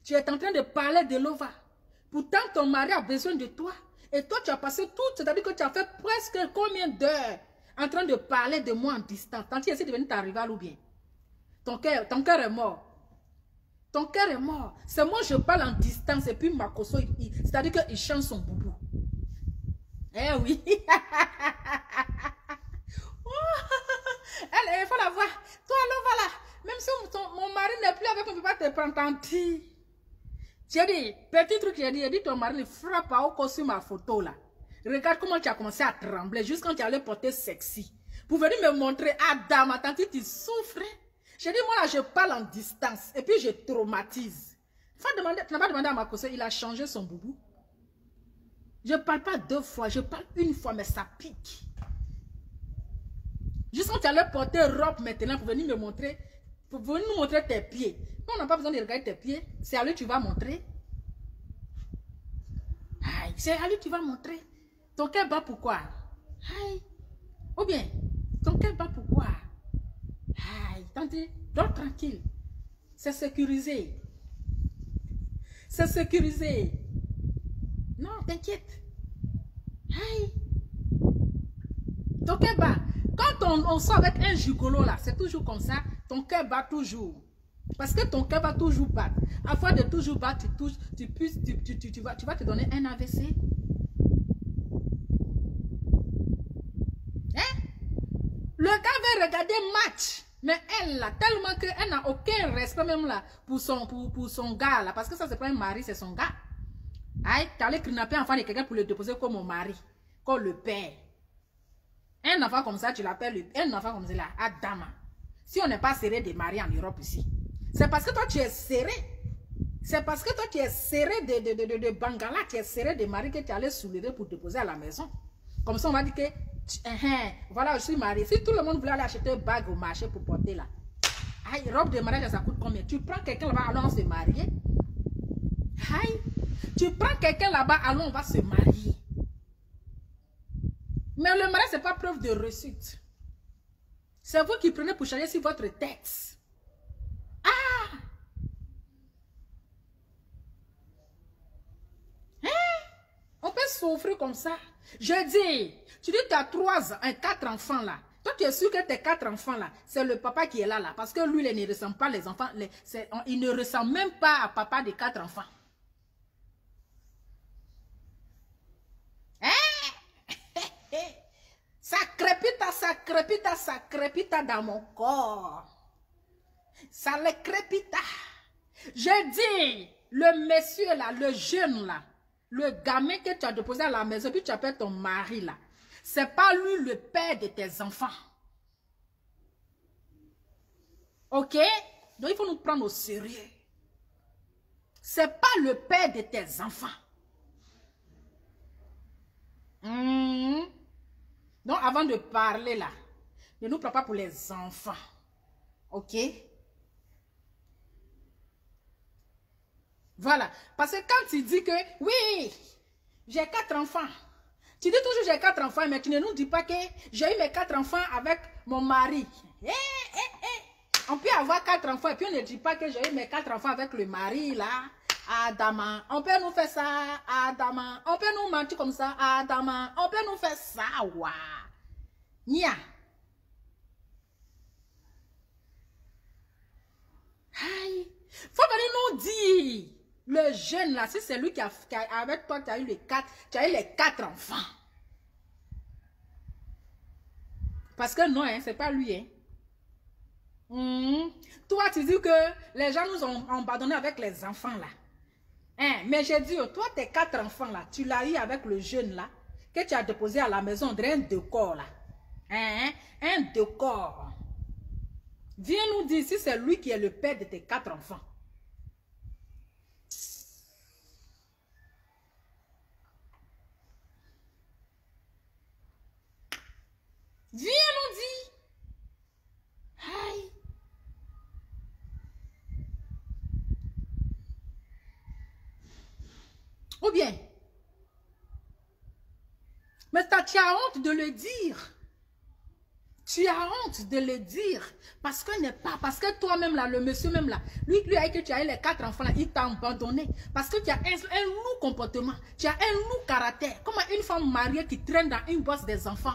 Tu es en train de parler de Lova. Pourtant, ton mari a besoin de toi. Et toi, tu as passé tout, c'est-à-dire que tu as fait presque combien d'heures en train de parler de moi en distance. Tant que tu essaies de venir ta rivale ou bien. Ton cœur est mort. Ton cœur est mort. C'est moi, je parle en distance et puis Makoso, c'est-à-dire qu'il change son boubou. Eh oui. Il faut la voir. Toi, là, voilà. Même si mon mari n'est plus avec moi, on ne peut pas te prendre tant. J'ai dit, petit truc, j'ai dit ton mari frappe à Oko sur ma photo là. Regarde comment tu as commencé à trembler, juste quand tu allais porter sexy. Pour venir me montrer, Adam, ma tante, tu souffres. J'ai dit, moi là, je parle en distance et puis je traumatise. Tu n'as pas demandé à Makoso, il a changé son boubou. Je ne parle pas 2 fois, je parle 1 fois, mais ça pique. Juste quand tu allais porter robe maintenant pour venir me montrer, pour venir nous montrer tes pieds. On n'a pas besoin de regarder tes pieds, c'est à lui que tu vas montrer. C'est à lui que tu vas montrer. Ton cœur bat pourquoi? Ou bien, ton cœur bat pourquoi? Tantôt, dors tranquille. C'est sécurisé. C'est sécurisé. Non, t'inquiète. Ton cœur bat. Quand on sort avec un gigolo là, c'est toujours comme ça. Ton cœur bat toujours. Parce que ton cœur va toujours battre. À fois de toujours battre, tu vas te donner un AVC. Le gars veut regarder match. Mais elle là, tellement qu'elle n'a aucun respect même là pour son gars là. Parce que ça c'est pas un mari, c'est son gars. Tu allais kidnapper un enfant de quelqu'un pour le déposer comme mon mari. Comme le père. Un enfant comme ça, tu l'appelles un enfant comme ça là, Adama. Si on n'est pas serré des maris en Europe ici. C'est parce que toi tu es serré. C'est parce que toi tu es serré de Bangala, tu es serré de mari que tu allais soulever pour déposer à la maison. Comme ça on va dire que, voilà, je suis mariée. Si tout le monde voulait aller acheter une bague au marché pour porter là. Robe de mariage, ça coûte combien? Tu prends quelqu'un là-bas, allons se marier. Tu prends quelqu'un là-bas, allons, on va se marier. Mais le mariage, ce n'est pas preuve de réussite. C'est vous qui prenez pour changer sur votre texte. souffrir comme ça. Je dis, tu dis que tu as 4 enfants là. Toi, tu es sûr que tes 4 enfants là, c'est le papa qui est là. Parce que lui, il ne ressemble pas les enfants. Il ne ressemble même pas à papa des 4 enfants. Ça crépita dans mon corps. Ça le crépita. Je dis, le monsieur là, le jeune là, le gamin que tu as déposé à la maison, puis tu appelles ton mari là, c'est pas lui le père de tes enfants. Ok? Donc il faut nous prendre au sérieux. C'est pas le père de tes enfants. Donc avant de parler là, ne nous prends pas pour les enfants. Ok? Voilà. Parce que quand tu dis que, oui, j'ai 4 enfants. Tu dis toujours j'ai 4 enfants, mais tu ne nous dis pas que j'ai eu mes 4 enfants avec mon mari. On peut avoir 4 enfants et puis on ne dit pas que j'ai eu mes 4 enfants avec le mari là. Adama, on peut nous faire ça, Adama. On peut nous mentir comme ça, Adama. On peut nous faire ça, wa. Nia. Aïe. Faut venir nous dire. Le jeune là, si c'est lui qui a avec toi, tu as eu les 4 enfants. Parce que non, hein, c'est pas lui. Hein. Toi, tu dis que les gens nous ont abandonnés avec les enfants là. Hein, mais j'ai dit, toi, tes 4 enfants là, tu l'as eu avec le jeune là, que tu as déposé à la maison, on dirait un décor là. Hein, un décor. Viens nous dire si c'est lui qui est le père de tes 4 enfants. Viens nous dire. Aïe. Ou bien, mais tu as honte de le dire. Tu as honte de le dire. Parce que n'est pas, parce que toi-même là, le monsieur même là, lui avec que tu as eu les 4 enfants là, il t'a abandonné. Parce que tu as un lourd comportement, tu as un lourd caractère. Comme une femme mariée qui traîne dans une bosse des enfants,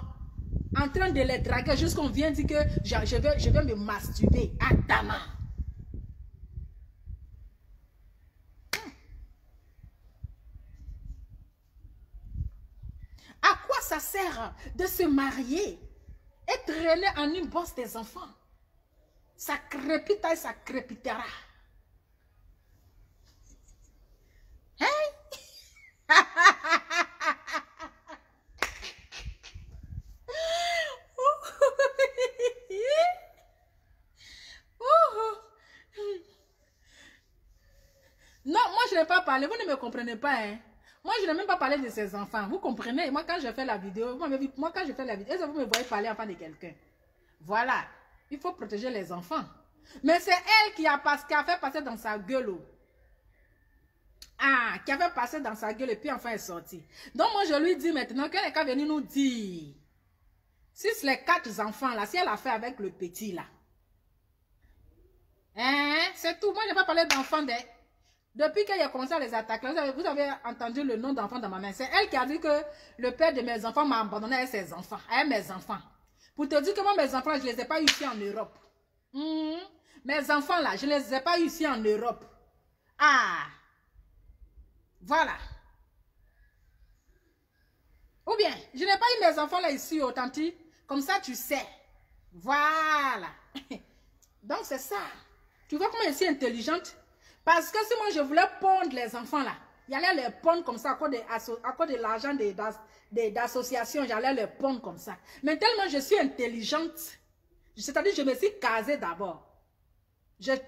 en train de les draguer jusqu'on vient dire que je vais me masturber. Adama. À quoi ça sert de se marier et traîner en une bosse des enfants? Ça crépita et ça crépitera. Hein? Non, moi je n'ai pas parlé, vous ne me comprenez pas, hein? Moi je n'ai même pas parlé de ces enfants, vous comprenez? Moi quand je fais la vidéo, moi quand je fais la vidéo, est-ce que vous me voyez parler enfin de quelqu'un? Voilà, il faut protéger les enfants. Mais c'est elle qui a fait passer dans sa gueule. Ah, qui a fait passer dans sa gueule et puis enfin elle est sortie. Donc moi je lui dis maintenant qu'elle est qu'à venir nous dire, si c'est les 4 enfants là, si elle a fait avec le petit là. Hein, c'est tout, moi je n'ai pas parlé d'enfants de... Depuis qu'elle a commencé à les attaquer, vous avez entendu le nom d'enfant dans ma main. C'est elle qui a dit que le père de mes enfants m'a abandonné avec ses enfants, avec mes enfants. Pour te dire que moi, mes enfants, je ne les ai pas eu ici en Europe. Mes enfants là, je ne les ai pas eu ici en Europe. Ah, voilà. Ou bien, je n'ai pas eu mes enfants là ici, oh, tanti. Comme ça, tu sais. Voilà. Donc, c'est ça. Tu vois comment elle est si intelligente? Parce que si moi je voulais pondre les enfants là, j'allais les pondre comme ça à cause de l'argent d'associations, j'allais les pondre comme ça. Mais tellement je suis intelligente, c'est-à-dire je me suis casée d'abord. C'est-à-dire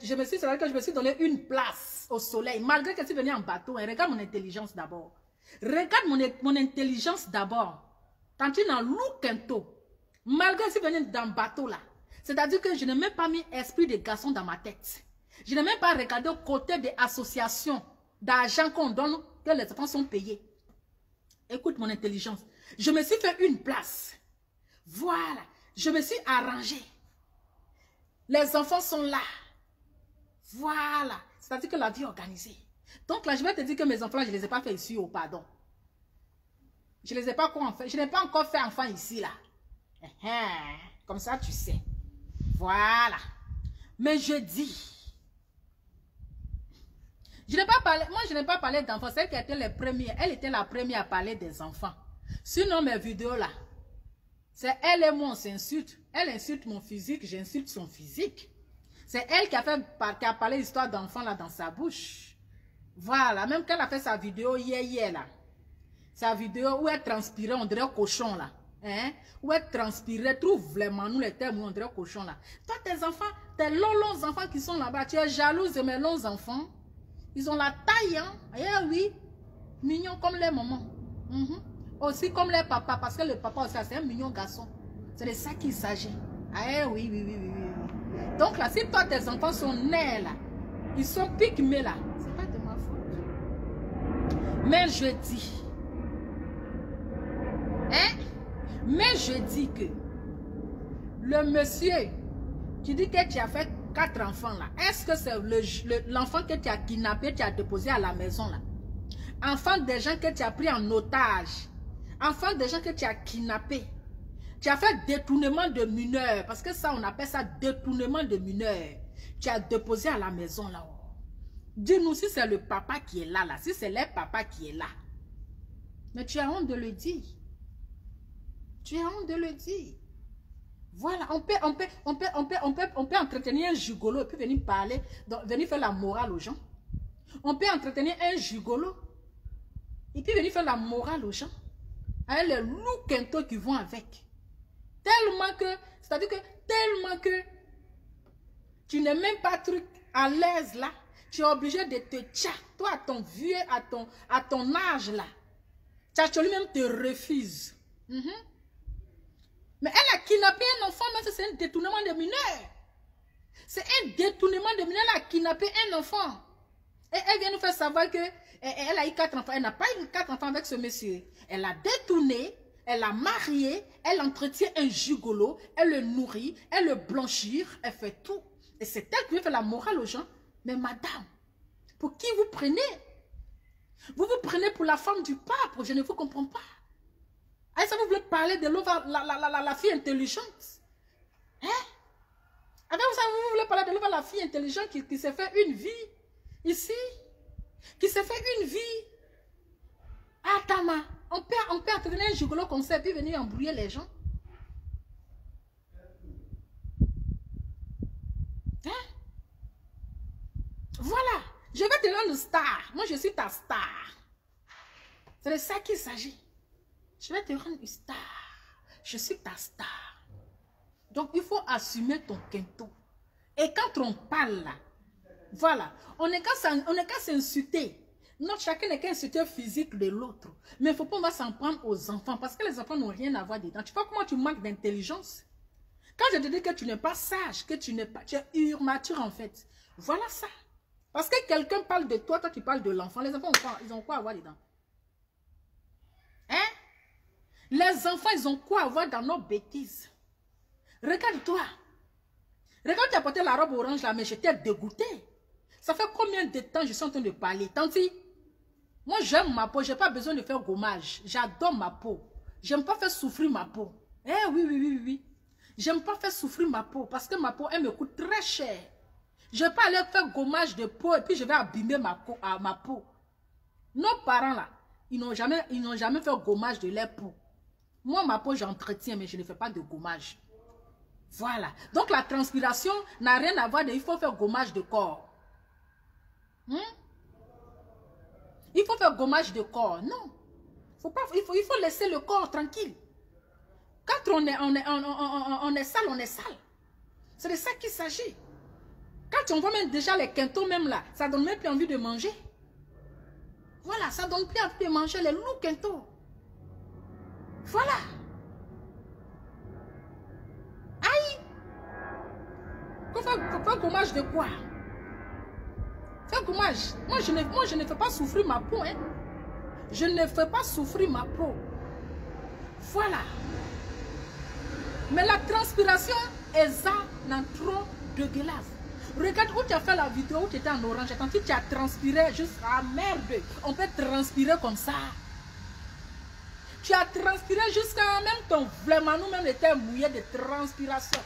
que je me suis donné une place au soleil, malgré que je suis venue en bateau. Hein, regarde mon intelligence d'abord. Regarde mon intelligence d'abord. Quand tu es dans l'Ouquento, malgré que je suis venue dans le bateau là, c'est-à-dire que je n'ai même pas mis esprit de garçon dans ma tête. Je n'ai même pas regardé au côté des associations d'argent qu'on donne, que les enfants sont payés. Écoute mon intelligence. Je me suis fait une place. Voilà. Je me suis arrangée. Les enfants sont là. Voilà. C'est-à-dire que la vie est organisée. Donc là, je vais te dire que mes enfants, je ne les ai pas fait ici, oh pardon. Je ne les ai pas encore fait. Je n'ai pas encore fait enfant ici, là. Comme ça, tu sais. Voilà. Mais je dis. Je n'ai pas parlé. Moi, je n'ai pas parlé d'enfants. C'est elle qui était les premières. Elle était la première à parler des enfants. Sinon, mes vidéos, là. C'est elle et moi, on s'insulte. Elle insulte mon physique, j'insulte son physique. C'est elle qui a parlé d'histoire d'enfants, là, dans sa bouche. Voilà. Même quand elle a fait sa vidéo hier, là. Sa vidéo où elle transpirait, on dirait cochon là. Hein? Où elle transpirait, trouve vraiment nous les termes, on dirait cochon là. Toi, tes enfants, tes longs enfants qui sont là-bas, tu es jalouse de mes longs enfants. Ils ont la taille, hein? Eh oui, mignons comme les mamans. Aussi comme les papas, parce que le papa aussi, c'est un mignon garçon. C'est de ça qu'il s'agit. Eh oui. Donc là, si toi, tes enfants sont nés là, ils sont pygmées là, c'est pas de ma faute. Mais je dis. Mais je dis que le monsieur qui dit que tu as fait 4 enfants là, est-ce que c'est l'enfant que tu as kidnappé, tu as déposé à la maison là? Enfant des gens que tu as pris en otage, enfant des gens que tu as kidnappé, tu as fait détournement de mineurs, parce que ça on appelle ça détournement de mineurs. Tu as déposé à la maison là. Dis-nous si c'est le papa qui est là, si c'est le papa qui est là. Mais tu as honte de le dire. Tu as honte de le dire. Voilà, on peut entretenir un gigolo et puis venir parler, venir faire la morale aux gens. On peut entretenir un gigolo et puis venir faire la morale aux gens. Avec les loups quintos qui vont avec. Tellement que, c'est-à-dire que, tellement que tu n'es même pas truc à l'aise là. Tu es obligé de te tcha. Toi, à ton vieux, à ton âge là. Tu lui-même te refuses. Mais elle a kidnappé un enfant, mais c'est un détournement de mineur. C'est un détournement de mineur. Elle a kidnappé un enfant. Et elle vient nous faire savoir que elle a eu 4 enfants. Elle n'a pas eu 4 enfants avec ce monsieur. Elle a détourné, elle a marié, elle entretient un gigolo, elle le nourrit, elle le blanchit, elle fait tout. Et c'est elle qui veut faire la morale aux gens. Mais madame, pour qui vous prenez? Vous vous prenez pour la femme du pape. Je ne vous comprends pas. Ah, ça vous voulez parler de la fille intelligente? Hein? Avec ça, vous voulez parler de la fille intelligente qui s'est fait une vie ici? Qui s'est fait une vie? Ah, Tama, on peut entretenir un gigolo comme ça et puis venir embrouiller les gens? Hein? Voilà, je vais te rendre star. Moi, je suis ta star. C'est de ça qu'il s'agit. Je vais te rendre une star. Je suis ta star. Donc, il faut assumer ton quinto. Et quand on parle là, voilà, on n'est qu'à s'insulter. Non, chacun n'est qu'à insulter physique de l'autre. Mais il ne faut pas s'en prendre aux enfants. Parce que les enfants n'ont rien à voir dedans. Tu vois comment tu manques d'intelligence? Quand je te dis que tu n'es pas sage, que tu es immature en fait. Voilà ça. Parce que quelqu'un parle de toi, toi tu parles de l'enfant. Les enfants, ils ont quoi à voir dedans? Hein? Les enfants, ils ont quoi à voir dans nos bêtises? Regarde-toi. Regarde, tu as porté la robe orange là, mais j'étais dégoûtée. Ça fait combien de temps je suis en train de parler? Tanti, moi j'aime ma peau, je n'ai pas besoin de faire gommage. J'adore ma peau. J'aime pas faire souffrir ma peau. Eh oui. J'aime pas faire souffrir ma peau parce que ma peau, elle me coûte très cher. Je ne vais pas aller faire gommage de peau et puis je vais abîmer ma peau. Nos parents là, ils n'ont jamais fait gommage de leur peau. Moi, ma peau, j'entretiens, mais je ne fais pas de gommage. Voilà. Donc, la transpiration n'a rien à voir de il faut faire gommage de corps. Il faut faire gommage de corps. Non. Il faut laisser le corps tranquille. Quand on est sale, on est sale. C'est de ça qu'il s'agit. Quand on voit même déjà les quintaux même là, ça donne même plus envie de manger. Voilà, ça donne plus envie de manger les loups quintaux. Voilà. Aïe. Faut faire gommage de quoi? Faire gommage. Moi, je ne fais pas souffrir ma peau. Hein. Je ne fais pas souffrir ma peau. Voilà. Mais la transpiration est ça, non trop dégueulasse. Regarde où tu as fait la vidéo où tu étais en orange. Quand tu as transpiré juste à merde. On peut transpirer comme ça. Tu as transpiré jusqu'à même ton vraiment nous-mêmes était mouillé de transpiration.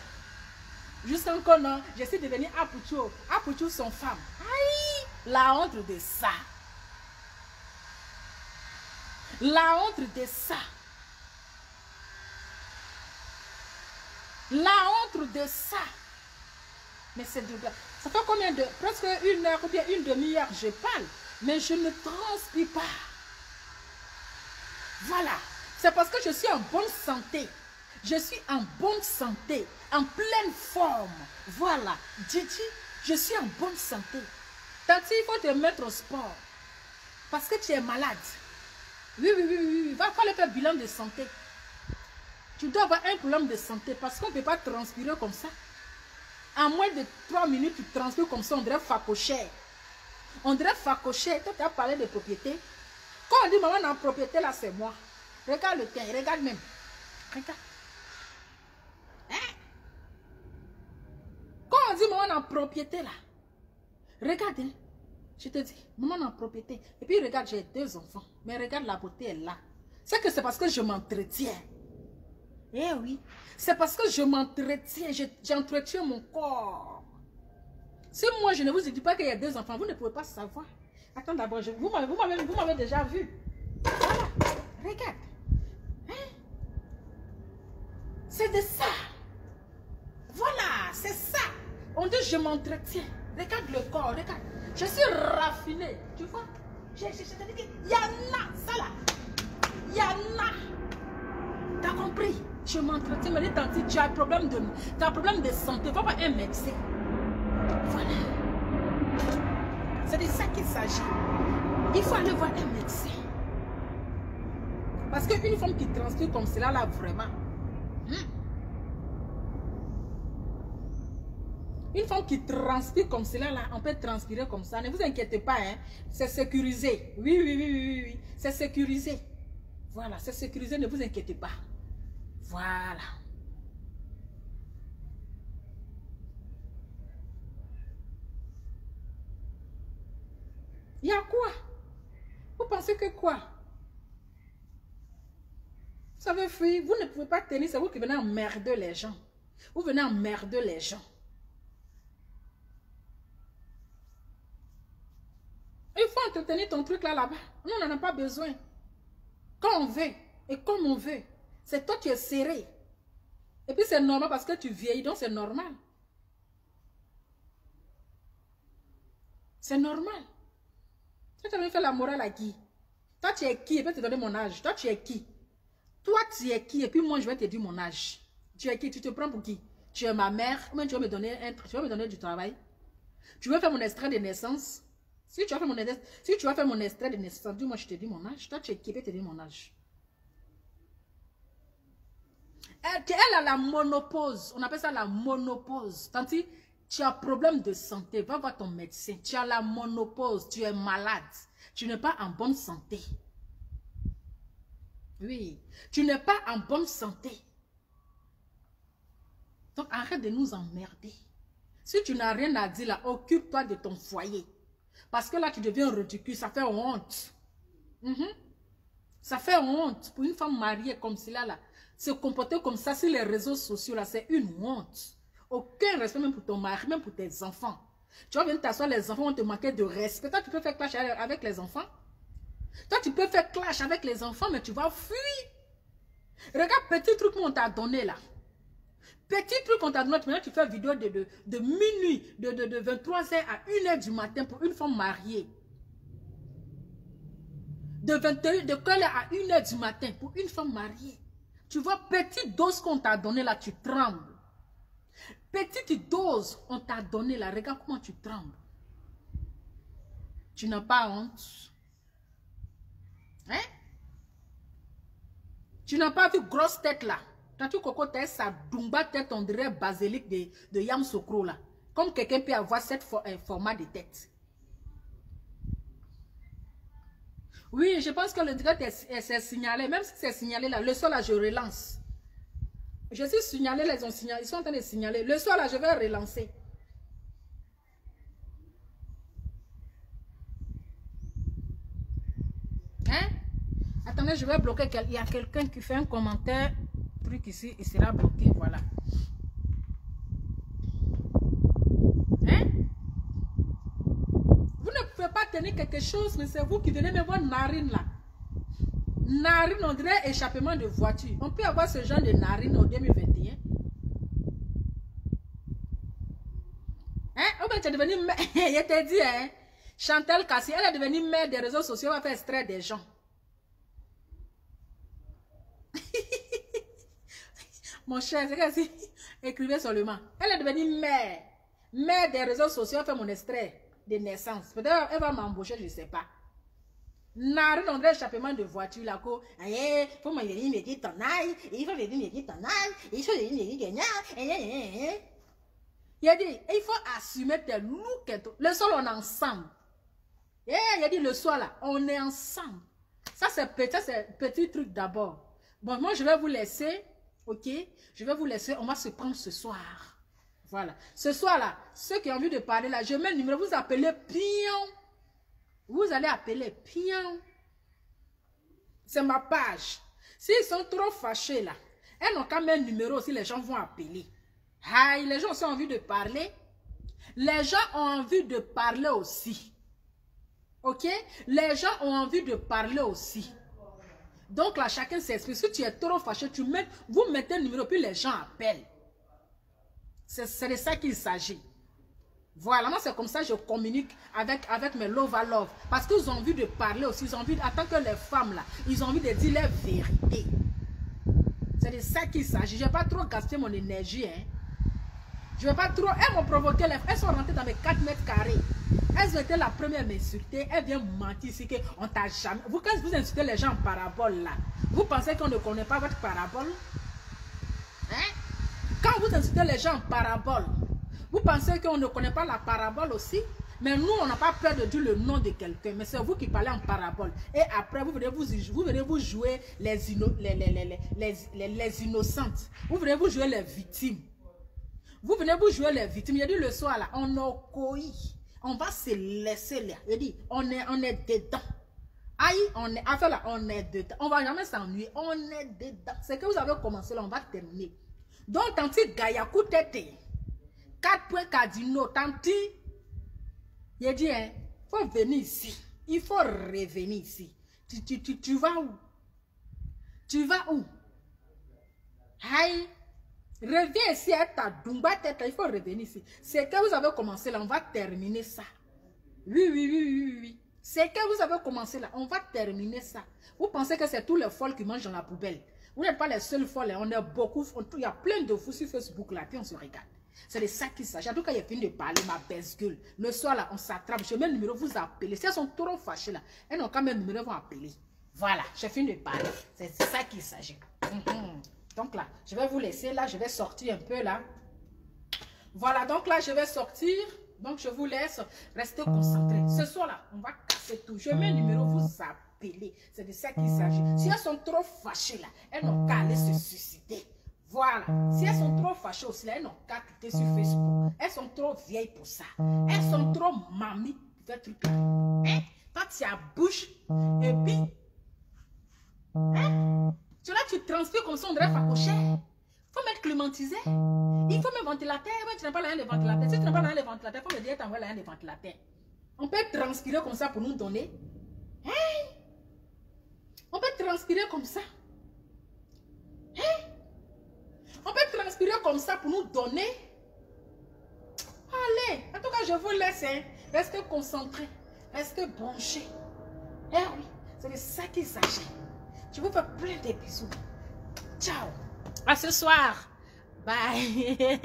Jusqu'à quand non, je suis devenue Apouchou son femme. Aïe, la honte de ça. La honte de ça. La honte de ça. Mais c'est de... Ça fait combien de... Presque une heure ou bien une demi-heure, je parle. Mais je ne transpire pas. Voilà. C'est parce que je suis en bonne santé. Je suis en bonne santé. En pleine forme. Voilà. Didi, je suis en bonne santé. Tati, il faut te mettre au sport. Parce que tu es malade. Oui. Va faire le bilan de santé. Tu dois avoir un problème de santé parce qu'on ne peut pas transpirer comme ça. En moins de 3 minutes, tu transpires comme ça, on dirait facochère. On dirait facochère. Toi, tu as parlé de propriété. Quand on dit maman dans la propriété, là, c'est moi. Regarde le tien, regarde même. Regarde. Hein? Quand on dit maman dans la propriété, là, regarde. Hein? Je te dis, maman dans la propriété. Et puis regarde, j'ai 2 enfants. Mais regarde, la beauté est là. C'est que c'est parce que je m'entretiens. Eh oui, c'est parce que je m'entretiens, j'entretiens mon corps. Si moi je ne vous dis pas qu'il y a 2 enfants, vous ne pouvez pas savoir. Attends d'abord, vous m'avez déjà vu. Voilà, regarde. Hein? C'est de ça. Voilà, c'est ça. On dit je m'entretiens. Regarde le corps, regarde. Je suis raffiné, tu vois. Je te dis, il y en a, ça là. Il y en a. T'as compris? Je m'entretiens, mais tantôt, tu as un problème de santé. Va voir un médecin. Voilà. C'est de ça qu'il s'agit. Il faut aller voir un médecin. Parce qu'une femme qui transpire comme cela, là, vraiment. Une femme qui transpire comme cela, là, on peut transpirer comme ça. Ne vous inquiétez pas, hein. C'est sécurisé. Oui. C'est sécurisé. Voilà, c'est sécurisé, ne vous inquiétez pas. Voilà. Il y a quoi? Vous pensez que quoi? Vous savez, fille, vous ne pouvez pas tenir, c'est vous qui venez emmerder les gens. Vous venez emmerder les gens. Il faut entretenir ton truc là-bas. Nous, on n'en a pas besoin. Quand on veut et comme on veut. C'est toi qui es serré. Et puis c'est normal parce que tu vieillis, donc c'est normal. C'est normal. Tu as fait la morale à qui? Toi tu es qui? Et puis te donner mon âge. Toi tu es qui? Toi tu es qui? Et puis moi je vais te dire mon âge. Tu es qui? Tu te prends pour qui? Tu es ma mère? Ou même tu vas me donner du travail? Tu veux faire mon extrait de naissance? Si tu vas faire mon extrait de naissance, dis-moi je te dis mon âge. Toi tu es qui? Et puis te dire mon âge. Elle a la monopause. On appelle ça la monopause. Tanti, tu as un problème de santé. Va voir ton médecin. Tu as la monopause. Tu es malade. Tu n'es pas en bonne santé. Oui. Tu n'es pas en bonne santé. Donc arrête de nous emmerder. Si tu n'as rien à dire là, occupe-toi de ton foyer. Parce que là, tu deviens ridicule. Ça fait honte. Ça fait honte pour une femme mariée comme cela là. Se comporter comme ça sur les réseaux sociaux, là, c'est une honte. Aucun respect même pour ton mari, même pour tes enfants. Tu vas venir t'asseoir, les enfants vont te manquer de respect. Toi, tu peux faire clash avec les enfants. Toi, tu peux faire clash avec les enfants, mais tu vas fuir. Regarde, petit truc qu'on t'a donné là. Petit truc qu'on t'a donné, maintenant tu fais vidéo de minuit, de 23h à 1h du matin pour une femme mariée. De 21h, de quelle heure à 1h du matin pour une femme mariée. Tu vois, petite dose qu'on t'a donné là, tu trembles. Petite dose on t'a donné là, regarde comment tu trembles. Tu n'as pas honte. Hein? Tu n'as pas vu grosse tête là. Quand tu coco tête, ça dumba tête, on dirait basilic de Yam Sokro là. Comme quelqu'un peut avoir cette format de tête. Oui, je pense que le direct est signalé. Même si c'est signalé là, le soir là, je relance. Je suis signalé, là, ils sont en train de signaler. Le soir là, je vais relancer. Hein? Attends. Internet, je vais bloquer. Il y a quelqu'un qui fait un commentaire. Truc ici, il sera bloqué. Voilà. Hein? Vous ne pouvez pas tenir quelque chose, mais c'est vous qui venez mettre votre narine là. Narine, on dirait échappement de voiture. On peut avoir ce genre de narine en 2021. Hein? Oh ben, tu es devenu mère. Je t'ai dit, hein? Chantal Kassi, elle est devenue mère des réseaux sociaux. Elle va faire extraire des gens. Mon cher, c'est que si écrivez seulement. Elle est devenue mère. Mère des réseaux sociaux. Elle fait mon extrait de naissance. Peut-être elle va m'embaucher, je ne sais pas. Narine, on dirait échappement de voiture. Là, il faut me dire ton âge. Il faut me dire ton âge. Il faut me dire ton âge. Il a dit, il faut assumer tes looks. Le soir, on est ensemble. Il a dit, le soir, là, on est ensemble. Ça, c'est petit truc d'abord. Bon, moi, je vais vous laisser. Ok? Je vais vous laisser. On va se prendre ce soir. Voilà. Ce soir-là, ceux qui ont envie de parler, là, je mets le numéro. Vous appelez Pion. Vous allez appeler Pion. C'est ma page. S'ils sont trop fâchés, là, elles n'ont qu'à mettre un numéro aussi, les gens vont appeler. Aïe, les gens ont envie de parler. Les gens ont envie de parler aussi. Ok? Les gens ont envie de parler aussi. Donc là, chacun s'exprime. Si tu es trop fâché, vous mettez un numéro, puis les gens appellent. C'est de ça qu'il s'agit. Voilà, moi c'est comme ça que je communique avec mes love à love. Parce qu'ils ont envie de parler aussi. Ils ont envie, en tant que les femmes là, ils ont envie de dire la vérité. C'est de ça qu'il s'agit. Je ne vais pas trop gaspiller mon énergie. Hein. Je ne vais pas trop... Elles m'ont provoqué, elles sont rentrées dans mes 4 mètres carrés. Elles ont été la première à m'insulter. Elles viennent mentir ici qu'on t'a jamais... Vous, quand vous insultez les gens en parabole là, vous pensez qu'on ne connaît pas votre parabole? Hein? Quand vous insultez les gens en parabole, vous pensez qu'on ne connaît pas la parabole aussi? Mais nous, on n'a pas peur de dire le nom de quelqu'un. Mais c'est vous qui parlez en parabole. Et après, vous venez vous jouer les innocentes. Vous venez vous jouer les victimes. Vous venez vous jouer les victimes. Il a dit le soir là, on a coï. On va se laisser là. Il dit, on est dedans. Aïe, enfin là, on est dedans. On ne va jamais s'ennuyer. On est dedans. C'est que vous avez commencé là, on va terminer. Donc, tanti Gayakou Tete. 4 points cardinaux. Tanti. Il a dit, hein, il faut venir ici. Il faut revenir ici. Tu vas où? Tu vas où? Aïe. Reviens ici à ta Dumba tête, il faut revenir ici. C'est que vous avez commencé là, on va terminer ça. Oui. C'est que vous avez commencé là, on va terminer ça. Vous pensez que c'est tous les folles qui mangent dans la poubelle. Vous n'êtes pas les seuls folles, on est beaucoup, il y a plein de fous sur Facebook là, puis on se regarde. C'est de ça qu'il s'agit. En tout cas, il a fini de parler, ma baisse gueule. Le soir là, on s'attrape, je mets le numéro, vous appelez. Si elles sont trop fâchées là, elles n'ont qu'à mettre le numéro, elles vont appeler. Voilà, j'ai fini de parler. C'est ça qu'il s'agit. Donc là, je vais vous laisser là, je vais sortir un peu là. Voilà, donc là, je vais sortir. Donc, je vous laisse rester concentrés. Ce soir là, on va casser tout. Je mets le numéro, vous appelez. C'est de ça qu'il s'agit. Si elles sont trop fâchées là, elles n'ont qu'à aller se suicider. Voilà. Si elles sont trop fâchées aussi là, elles n'ont qu'à quitter sur Facebook. Elles sont trop vieilles pour ça. Elles sont trop mamies pour faire truc là. Hein? Toi, tu as bouche. Et puis, hein? Tu là, tu transpires comme ça, on dirait facochère. Il faut mettre climatisé. Il faut mettre ventilateur. Ouais, tu n'as pas la haine de ventilateur. Si tu n'as pas la haine de ventilateur, il faut me dire t'envoies la haine de ventilateur. On peut transpirer comme ça pour nous donner. Hein? On peut transpirer comme ça. Hein? On peut transpirer comme ça pour nous donner. Allez, en tout cas, je vous laisse. Hein. Restez concentrés. Restez branchés. Eh oui, c'est de ça qu'il s'agit. Je vous fais plein de bisous. Ciao. À ce soir. Bye.